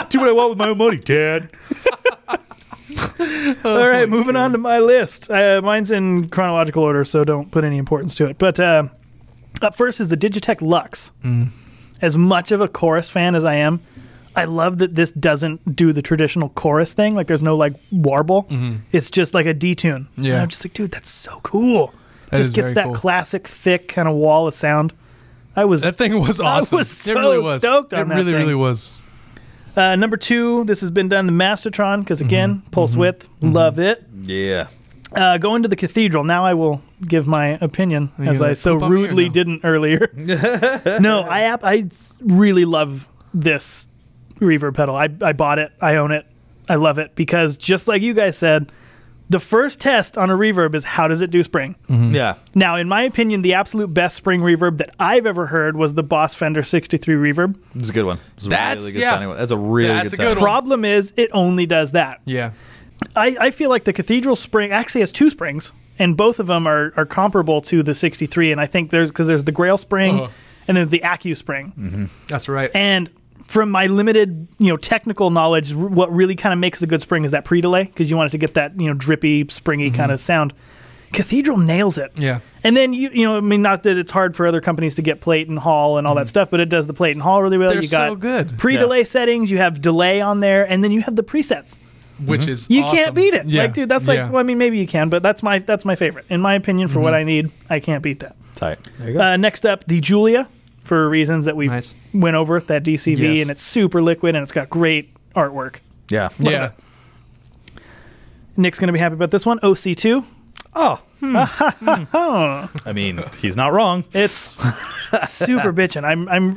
Do what I want with my own money, Dad. All right, moving on to my list. Mine's in chronological order, so don't put any importance to it. But up first is the Digitech Lux. As much of a chorus fan as I am, I love that this doesn't do the traditional chorus thing. Like, there's no like warble. It's just like a detune. Yeah. And I'm just like, dude, that's so cool. That Just is gets very that cool. classic, thick kind of wall of sound. That thing was awesome. I was so it really was. stoked on it that really, thing. really was. Number 2, this has been done the Mastertron, because again, pulse width, love it. Yeah. Going to the Cathedral. Now I will give my opinion, you as gonna I so poop on me or rudely no? didn't earlier. No, I really love this reverb pedal. I bought it. I own it. I love it because just like you guys said, the first test on a reverb is how does it do spring? Yeah. Now, in my opinion, the absolute best spring reverb that I've ever heard was the Boss Fender 63 reverb. It's a good one. It's a That's- really good yeah. sounding one. That's a really That's good a sounding good one. one. Problem is, it only does that. Yeah. I feel like the Cathedral spring actually has 2 springs, and both of them are comparable to the 63. And I think there's the Grail spring and there's the Accu spring. That's right. And from my limited, technical knowledge, what really kind of makes the good spring is that pre-delay, because you want it to get that, drippy, springy kind of sound. Cathedral nails it. Yeah. And then not that it's hard for other companies to get plate and hall and all that stuff, but it does the plate and hall really well. They're You got so good. pre-delay settings, you have delay on there, and then you have the presets. Which is You awesome. can't beat it. Yeah. Like, dude, that's like, Yeah. well, I mean, maybe you can, but that's my favorite. In my opinion, for what I need, I can't beat that. Tight. There you go. Next up, the Julia, for reasons that we Nice. went over, that DCV, Yes. and it's super liquid and it's got great artwork. Yeah. Yeah. Nick's going to be happy about this one. OC2. Oh, I mean, he's not wrong. It's super bitchin'.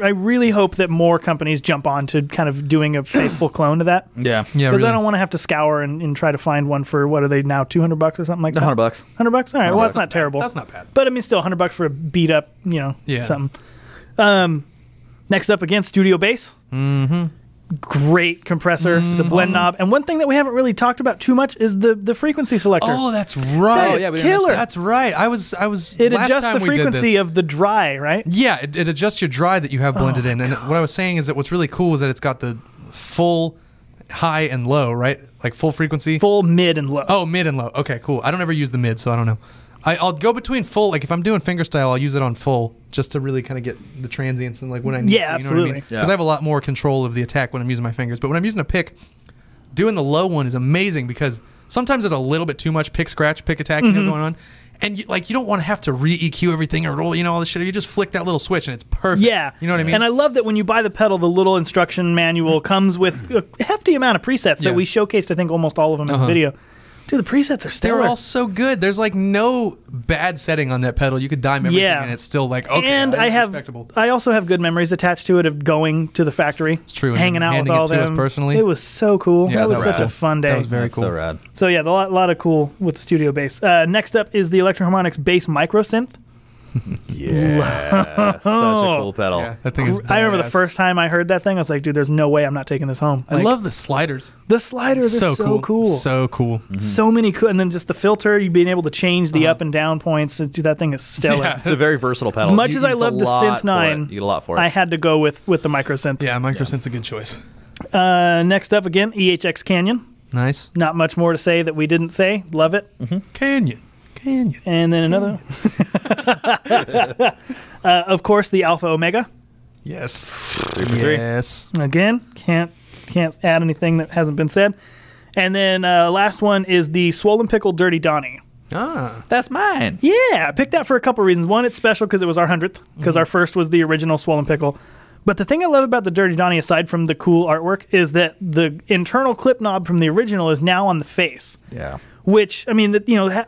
I really hope that more companies jump on to kind of doing a faithful clone of that. Yeah. Yeah, Because really. I don't want to have to scour and try to find one for, what are they now, $200 or something like that? $100. $100? All right, well, that's not terrible. That's not bad. But I mean, still, $100 for a beat up, Yeah. something. Next up, again, Studio Bass. Mm-hmm. Great compressor, the blend knob. And one thing that we haven't really talked about too much is the frequency selector. Oh, that's right. That is yeah, we didn't killer. That's right. I was. It last adjusts time the we did frequency this- of the dry, right? Yeah, it adjusts your dry that you have blended in. And what I was saying is that what's really cool is that it's got the full, high and low, right? Like full frequency. Full, mid, and low. Oh, mid and low. Okay, cool. I don't ever use the mid, so I don't know. I'll go between full. Like if I'm doing fingerstyle, I'll use it on full just to really kind of get the transients and like when I need. Yeah, to, absolutely. Because Yeah. I have a lot more control of the attack when I'm using my fingers. But when I'm using a pick, doing the low one is amazing because sometimes there's a little bit too much pick scratch, pick attack going on, and you don't want to have to re-EQ everything or roll, all this shit. You just flick that little switch and it's perfect. Yeah. You know what I mean? And I love that when you buy the pedal, the little instruction manual comes with a hefty amount of presets Yeah. that we showcased, I think, almost all of them in the video. Dude, the presets are stellar. They're all so good. There's like no bad setting on that pedal. You could dime everything Yeah. and it's still like, okay, and it's respectable. I also have good memories attached to it of going to the factory. It's true, and hanging out with handing it all to us them. personally. It was so cool. Yeah, that was that's such a rad. fun day. That was very That's cool. so rad. So yeah, a lot of cool with the Studio Bass. Next up is the Electro-Harmonix Bass Micro Synth. Yeah. Such a cool pedal. Yeah, that thing is I remember the badass. first time I heard that thing, I was like, dude, there's no way I'm not taking this home. I Like, love the sliders. the sliders are so cool. So cool. So many cool, and then just the filter, you being able to change the up and down points. Dude, that thing is stellar. Yeah. It's a very versatile pedal. As much You as I use a love the lot Synth for 9, it. You get a lot for it. I had to go with the micro synth. Yeah, microsynth's a good choice. Next up again, EHX Canyon. Nice. Not much more to say that we didn't say. Love it. Canyon. And then another, of course, the Alpha Omega. Yes. 3 for 3. Yes. Again, can't add anything that hasn't been said. And then last one is the Swollen Pickle Dirty Donnie. Ah. That's mine. Yeah, I picked that for a couple reasons. One, it's special because it was our 100th, because our first was the original Swollen Pickle. But the thing I love about the Dirty Donnie, aside from the cool artwork, is that the internal clip knob from the original is now on the face. Yeah. Which, I mean,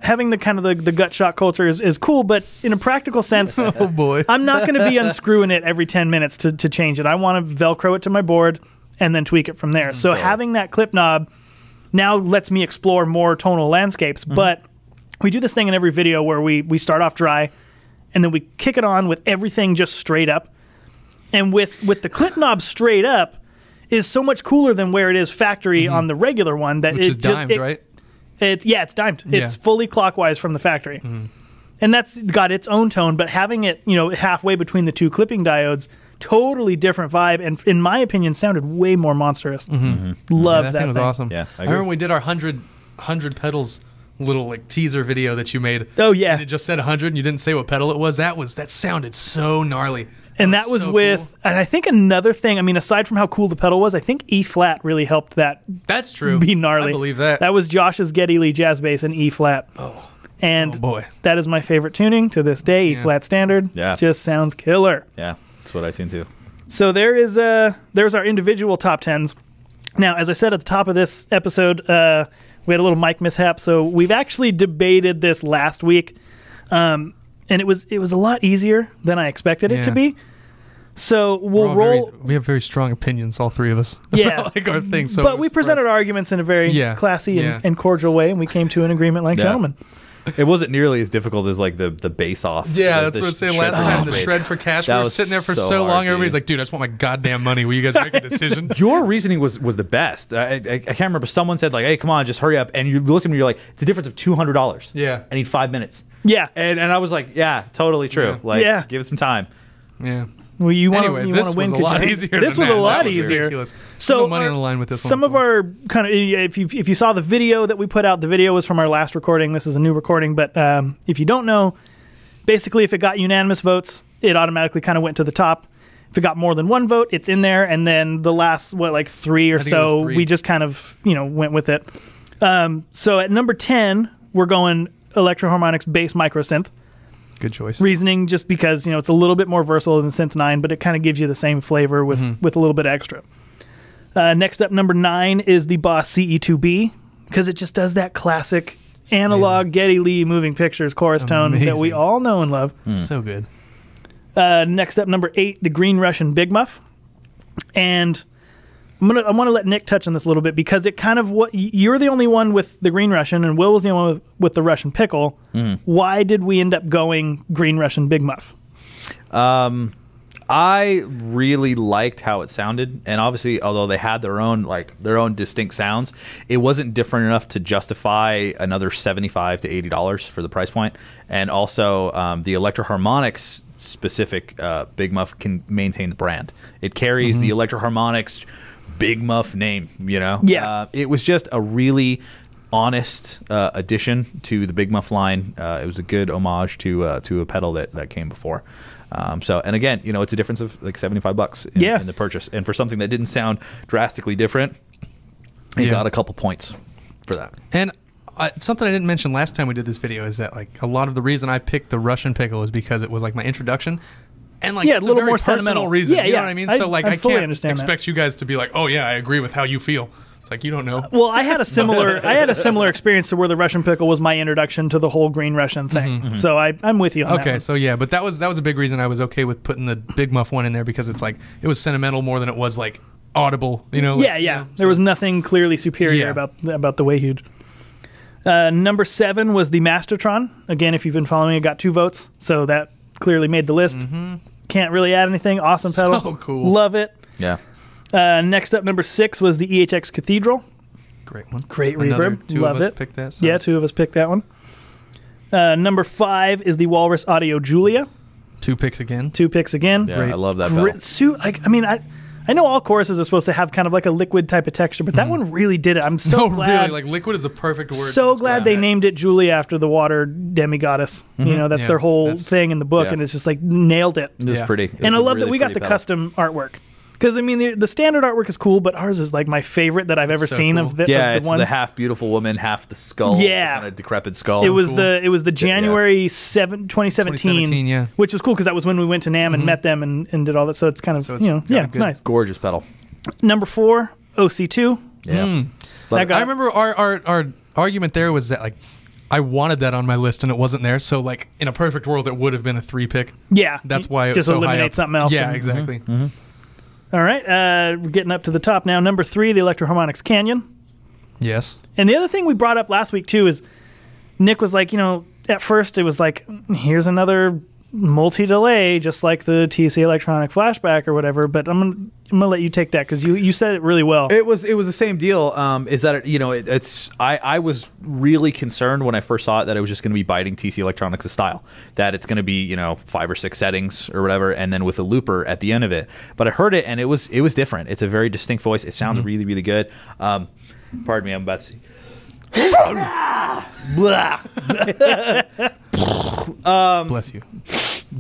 having the kind of the gut shot culture is cool, but in a practical sense, Oh boy. I'm not going to be unscrewing it every 10 minutes to change it. I want to Velcro it to my board and then tweak it from there. So having that clip knob now lets me explore more tonal landscapes. But we do this thing in every video where we start off dry and then we kick it on with everything just straight up. And with the clip knob straight up is so much cooler than where it is factory on the regular one. That Which it is just, dimed, it- right? It's dimed. Yeah. It's fully clockwise from the factory. And that's got its own tone, but having it, halfway between the two clipping diodes, totally different vibe, and in my opinion, sounded way more monstrous. Love Yeah, that thing was thing. awesome. Yeah, I I agree. remember we did our 100 pedals little like teaser video that you made. Oh, yeah. And it just said 100 and you didn't say what pedal it was. That sounded so gnarly. And that was so with, cool. and I think another thing, I mean, aside from how cool the pedal was, I think E flat really helped that That's true. be gnarly. I believe that. That was Josh's Geddy Lee jazz bass in E flat. Oh. And Oh, boy. that is my favorite tuning to this day. E flat standard. Yeah. Just sounds killer. Yeah. That's what I tune to. So there's our individual top 10s. Now, as I said at the top of this episode, we had a little mic mishap, so we've actually debated this last week, and it was a lot easier than I expected it to Yeah. be. So We're we'll all roll. we have very strong opinions, all three of us. Yeah. like our things. So But we presented our arguments in a very Yeah. classy Yeah. and cordial way, and we came to an agreement like Yeah. gentlemen. It wasn't nearly as difficult as like the bass off. Yeah, the that's what I was saying shred last time. The off. shred for cash. That We were was sitting there for so so hard, long. dude. Everybody's like, dude, I just want my goddamn money. Will you guys make a decision? Your reasoning was the best. I can't remember. Someone said like, "Hey, come on, just hurry up." And you looked at me, you're like, "It's a difference of $200." Yeah. I need 5 minutes. Yeah. And I was like, "Yeah, totally true. Yeah. Like, Yeah. give it some time." Yeah. Well, you want Anyway, to this win. was a lot 'cause you- easier. This than was a that. lot That was easier. ridiculous. So No money our- on the line with this one. some of our kind of, if you saw the video that we put out, the video was from our last recording. This is a new recording, but if you don't know, basically if it got unanimous votes, it automatically kind of went to the top. If it got more than one vote, it's in there, and then the last like three or I think it was so, 3. we just kind of went with it. So at number 10, we're going Electro-Harmonix Bass Micro Synth. Good choice. Reasoning just because it's a little bit more versatile than Synth 9, but it kind of gives you the same flavor with a little bit extra. Next up, number 9 is the Boss CE2B, because it just does that classic analog Geddy Lee moving pictures chorus tone that we Amazing. all know and love. So good. Next up, number 8, the Green Russian Big Muff. And I want to let Nick touch on this a little bit because it kind of you're the only one with the Green Russian and Will was the only one with the Russian Pickle. Why did we end up going Green Russian Big Muff? I really liked how it sounded, and obviously, although they had their own distinct sounds, it wasn't different enough to justify another $75 to $80 for the price point. And also, the Electro-Harmonix specific Big Muff can maintain the brand. It carries the Electro-Harmonix Big Muff name. You know, it was just a really honest addition to the Big Muff line. It was a good homage to a pedal that came before. And again, you know, it's a difference of like $75 in the purchase, and for something that didn't sound drastically different, it got a couple points for that. And something I didn't mention last time we did this video is that like a lot of the reason I picked the Russian Pickle is because it was like my introduction. And like it's a little very more personal sentimental reason. You know what I mean? So like I fully can't understand expect you guys to be like, oh yeah, I agree with how you feel. It's like you don't know. Well, I had a similar experience to where the Russian Pickle was my introduction to the whole Green Russian thing. So I'm with you on that. Okay, one. so yeah, but that was a big reason I was okay with putting the Big Muff one in there because it's like it was sentimental more than it was like audible. You know? Like, you know, there was nothing clearly superior about the way huge. Number 7 was the Mastertron. Again, if you've been following, it got 2 votes, so that clearly made the list. Can't really add anything. Awesome pedal. So cool. Love it. Yeah. Next up, number 6 was the EHX Cathedral. Great one. Great Another reverb. Two Love of us it. picked that. Yeah, 2 of us picked that one. Number 5 is the Walrus Audio Julia. 2 picks again. 2 picks again. Yeah, I love that pedal. I know all choruses are supposed to have kind of like a liquid type of texture, but that one really did it. I'm so glad. Really, like liquid is a perfect word. So glad they named it Julia after the water demigoddess. You know, that's their whole thing in the book, and it's just like nailed it. This is pretty. And I love that we got the custom artwork. Because, I mean, the standard artwork is cool, but ours is like my favorite that I've ever seen cool. of the it's ones. the half beautiful woman, half the skull. Yeah. Kind of decrepit skull. It was the January 2017, which was cool because that was when we went to NAMM and met them and did all that. So it's kind of, it's nice. Gorgeous pedal. Number 4, OC2. Yeah. I remember our argument there was that like I wanted that on my list and it wasn't there. So like in a perfect world, it would have been a 3 pick. Yeah. That's why it was just so high eliminate up. something else. Yeah, exactly. All right. We're getting up to the top now. Number 3, the Electro-Harmonix Canyon. Yes. And the other thing we brought up last week too is Nick was like, at first it was like, here's another multi-delay, just like the TC Electronic Flashback or whatever. But I'm gonna let you take that because you said it really well. It was the same deal. Is that I was really concerned when I first saw it that it was just going to be biting TC Electronics' style, that it's going to be 5 or 6 settings or whatever, and then with a looper at the end of it. But I heard it and it was different. It's a very distinct voice. It sounds really, really good. Pardon me, I'm about to. Bless you.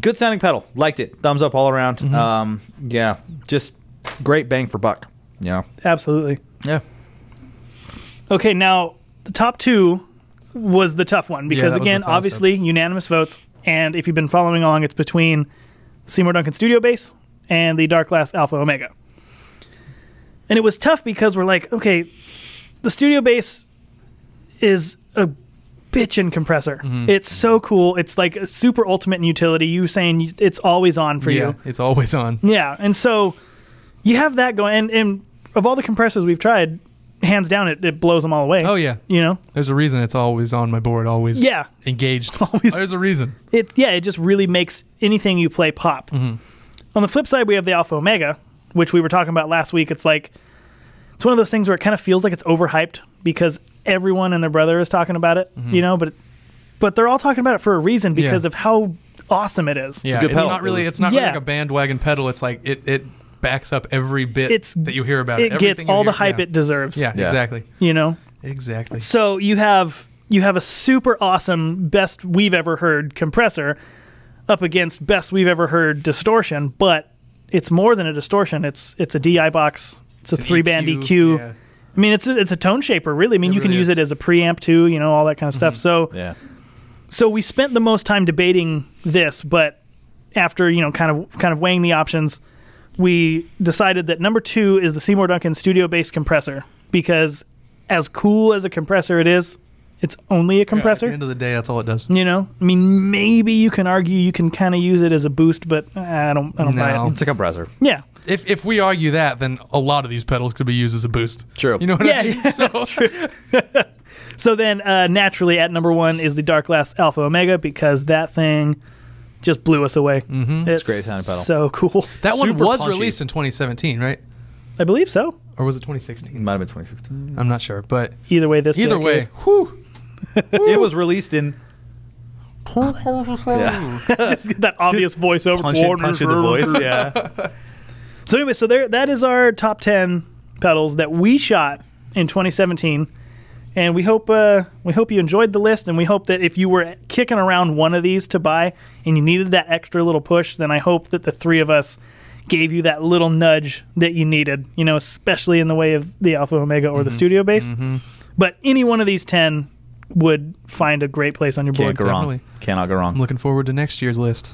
Good sounding pedal. Liked it. Thumbs up all around. Yeah, just great bang for buck. Absolutely. Yeah. Okay, now the top 2 was the tough one because that was again, the toss-up. obviously unanimous votes, and if you've been following along, it's between Seymour Duncan Studio Bass and the Dark Glass Alpha Omega. And it was tough because we're like, okay, the Studio Bass is a bitchin' compressor. It's so cool. It's like a super ultimate in utility. You saying it's always on for you. It's always on. Yeah, and so you have that going, and of all the compressors we've tried, hands down, it blows them all away. Oh yeah. There's a reason it's always on my board, always engaged. Always. There's a reason. It just really makes anything you play pop. On the flip side, we have the Alpha Omega, which we were talking about last week. It's like, it's one of those things where it kind of feels like it's overhyped because everyone and their brother is talking about it, but they're all talking about it for a reason because of how awesome it is. Yeah, good pedal. It's not really like a bandwagon pedal. It's like it backs up every bit that you hear about it. It gets all the hype it deserves. Yeah, exactly. Exactly. So you have a super awesome best we've ever heard compressor up against best we've ever heard distortion, but it's more than a distortion. It's a DI box. It's a 3-band EQ. Yeah. I mean, it's a tone shaper, really. I mean, you can use it as a preamp too, all that kind of stuff. So we spent the most time debating this, but after kind of weighing the options, we decided that number 2 is the Seymour Duncan Studio Bass compressor because as cool as a compressor it is, it's only a At compressor. the end of the day, that's all it does. You know, I mean, maybe you can argue you can kind of use it as a boost, but I don't buy No. it. It's a compressor. Yeah. If we argue that, then a lot of these pedals could be used as a boost. True. You know what Yeah, I mean? that's true. So then, naturally, at number 1 is the Dark Glass Alpha Omega, because that thing just blew us away. Mm-hmm. It's a great sounding pedal. so cool. That one Super was punchy. released in 2017, right? I believe so. Or was it It 2016? might have been 2016. I'm not sure, but Either way, this either way, decade. whew. It was released in. Just get that obvious voiceover. Punching the voice. Yeah. So anyway, so that is our top 10 pedals that we shot in 2017, and we hope you enjoyed the list, and we hope that if you were kicking around one of these to buy and you needed that extra little push, then I hope that the three of us gave you that little nudge that you needed, you know, especially in the way of the Alpha Omega or the Studio Bass. But any one of these 10 would find a great place on your board. Can't go wrong. Definitely. Cannot go I'm wrong. looking forward to next year's list.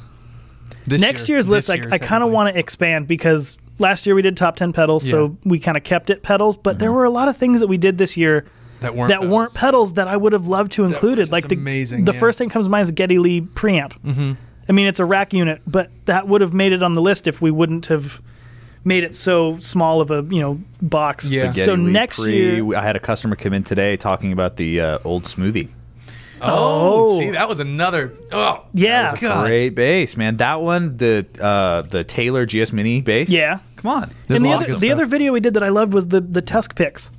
Next year's list, I kind of want to expand, because last year we did top 10 pedals, so we kind of kept it pedals, but there were a lot of things that we did this year that weren't pedals that I would have loved to included. Like amazing. The first thing comes to mind is Geddy Lee preamp. I mean, it's a rack unit, but that would have made it on the list if we wouldn't have made it so small of a box. Yeah. The So Geddy Lee next year, I had a customer come in today talking about the old Smoothie. Oh, see, that was another. Oh, yeah, That was a great bass, man. That one, the Taylor GS Mini bass. yeah. Come on. There's And a lot of good the stuff. other video we did that I loved was the Tusk picks.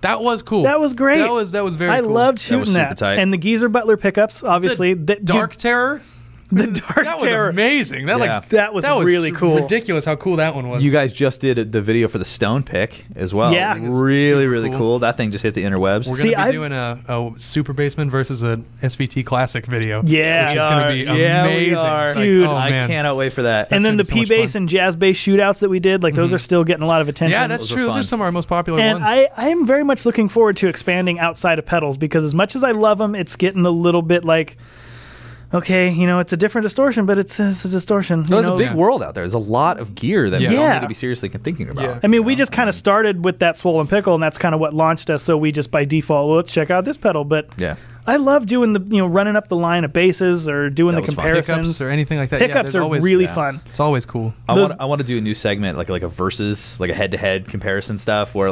That was cool. That was great. That was very I cool. loved That shooting was super tight. And the Geezer Butler pickups, obviously. Dark Terror. The Dark That Terror. was amazing. That was really cool. Ridiculous how cool that one was. You guys just did the video for the Stone pick as well. Yeah. Really cool. cool. That thing just hit the interwebs. We're See, going to be I've- doing a Super Bassman versus a SVT Classic video. Yeah. Which is going to be Yeah, we amazing. are. Dude. oh, I man. cannot wait for that. And then the gonna be so much P-Bass fun. and Jazz Bass shootouts that we did, like those are still getting a lot of attention. Yeah, that's Those are true. Those fun. are some of our most popular And ones. I am very much looking forward to expanding outside of pedals, because as much as I love them, it's getting a little bit like, okay, it's a different distortion, but it's a distortion. There's a big world out there. There's a lot of gear that we Yeah. all need to be seriously thinking about. Yeah. I mean, we just kind of started with that Swollen Pickle, and that's kind of what launched us. So we just by default, well, let's check out this pedal. But Yeah. I love doing the running up the line of basses or doing That the was fun. comparisons. Pickups or anything like that. Pickups there's are always, really fun. It's always cool. I Those- want to do a new segment like a versus, like a head-to-head comparison stuff where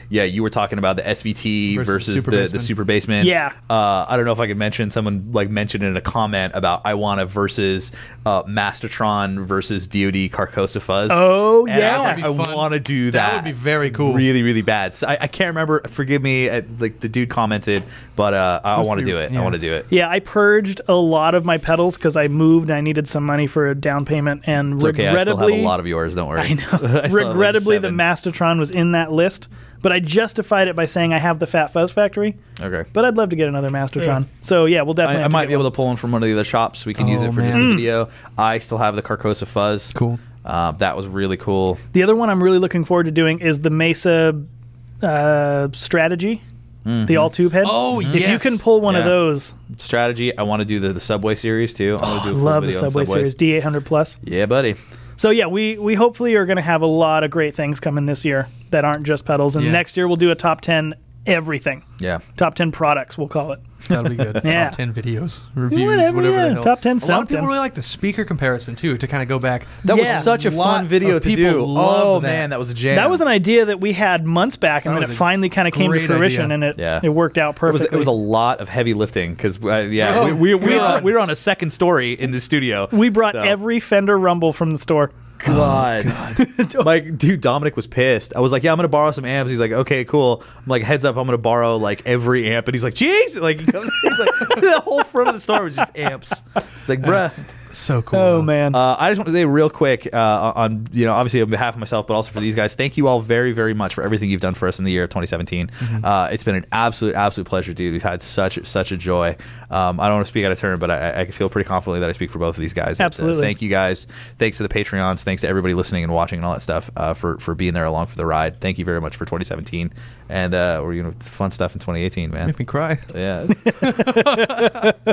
you were talking about the SVT versus the Super Bassman. Yeah. I don't know if I could mention, someone mentioned in a comment about I want a versus Mastertron versus DoD Carcosa Fuzz. Oh, And yeah. I That would be fun. want to do that. That would be very cool. Really, really bad. So I can't remember. Forgive me. The dude commented, but I want to do it. Yeah. I want to do it. Yeah, I purged a lot of my pedals because I moved and I needed some money for a down payment, and It's okay. I still regrettably, have a lot of yours. Don't worry. I know. I still have Regrettably, the 7. Mastertron was in that list, but I justified it by saying I have the Fat Fuzz Factory. Okay. But I'd love to get another Mastertron. So yeah, we'll definitely. I might be able to pull one from one of the other shops. We can use it for just the video. I still have the Carcosa Fuzz. Cool. That was really cool. The other one I'm really looking forward to doing is the Mesa Strategy, the all tube head. Oh, If you yes. can pull one of Yeah. those, Strategy. I want to do the Subway series too. I want to do a full love the video on Subway Subways. Series D800 Plus. Yeah, buddy. So yeah, we hopefully are going to have a lot of great things coming this year that aren't just pedals, and Yeah. next year we'll do a top 10 everything. Yeah. Top 10 products, we'll call it. That'll be good. Yeah. Top 10 videos, reviews, Whatever, whatever yeah. the hell. Top 10 A lot of something. people really like the speaker comparison too, to kind of go back. That Yeah. was such a Lot fun video of to people do. loved Oh that. man, that was a jam. That was an idea that we had months back, and That then it was a finally kind of came to great fruition, idea. and Yeah. it worked out It was, perfectly. it was a lot of heavy lifting because Oh, we God. were on a second story in the studio. We brought So- every Fender Rumble from the store. God. Like, dude, Dominic was pissed. I was like, yeah, I'm going to borrow some amps. He's like, okay, cool. I'm like, heads up, I'm going to borrow like every amp. And he's like, jeez. Like, he's like, the whole front of the store was just amps. It's like, bruh. So cool. Oh man. I just want to say real quick on obviously on behalf of myself, but also for these guys, thank you all very, very much for everything you've done for us in the year of 2017. It's been an absolute pleasure, dude. We've had such a joy. I don't want to speak out of turn, but I feel pretty confidently that I speak for both of these guys. Absolutely. Thank you guys. Thanks to the Patreons. Thanks to everybody listening and watching and all that stuff for being there along for the ride. Thank you very much for 2017, and we're gonna fun stuff in 2018, man. Make me cry. Yeah.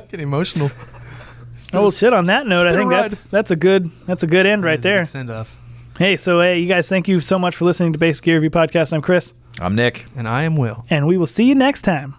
Get emotional. Oh well, shit. On that note, I been a think ride. that's a good end right there. Send off. Hey, you guys, thank you so much for listening to Basic Gear Review Podcast. I'm Chris, I'm Nick. And I am Will. and we will see you next time.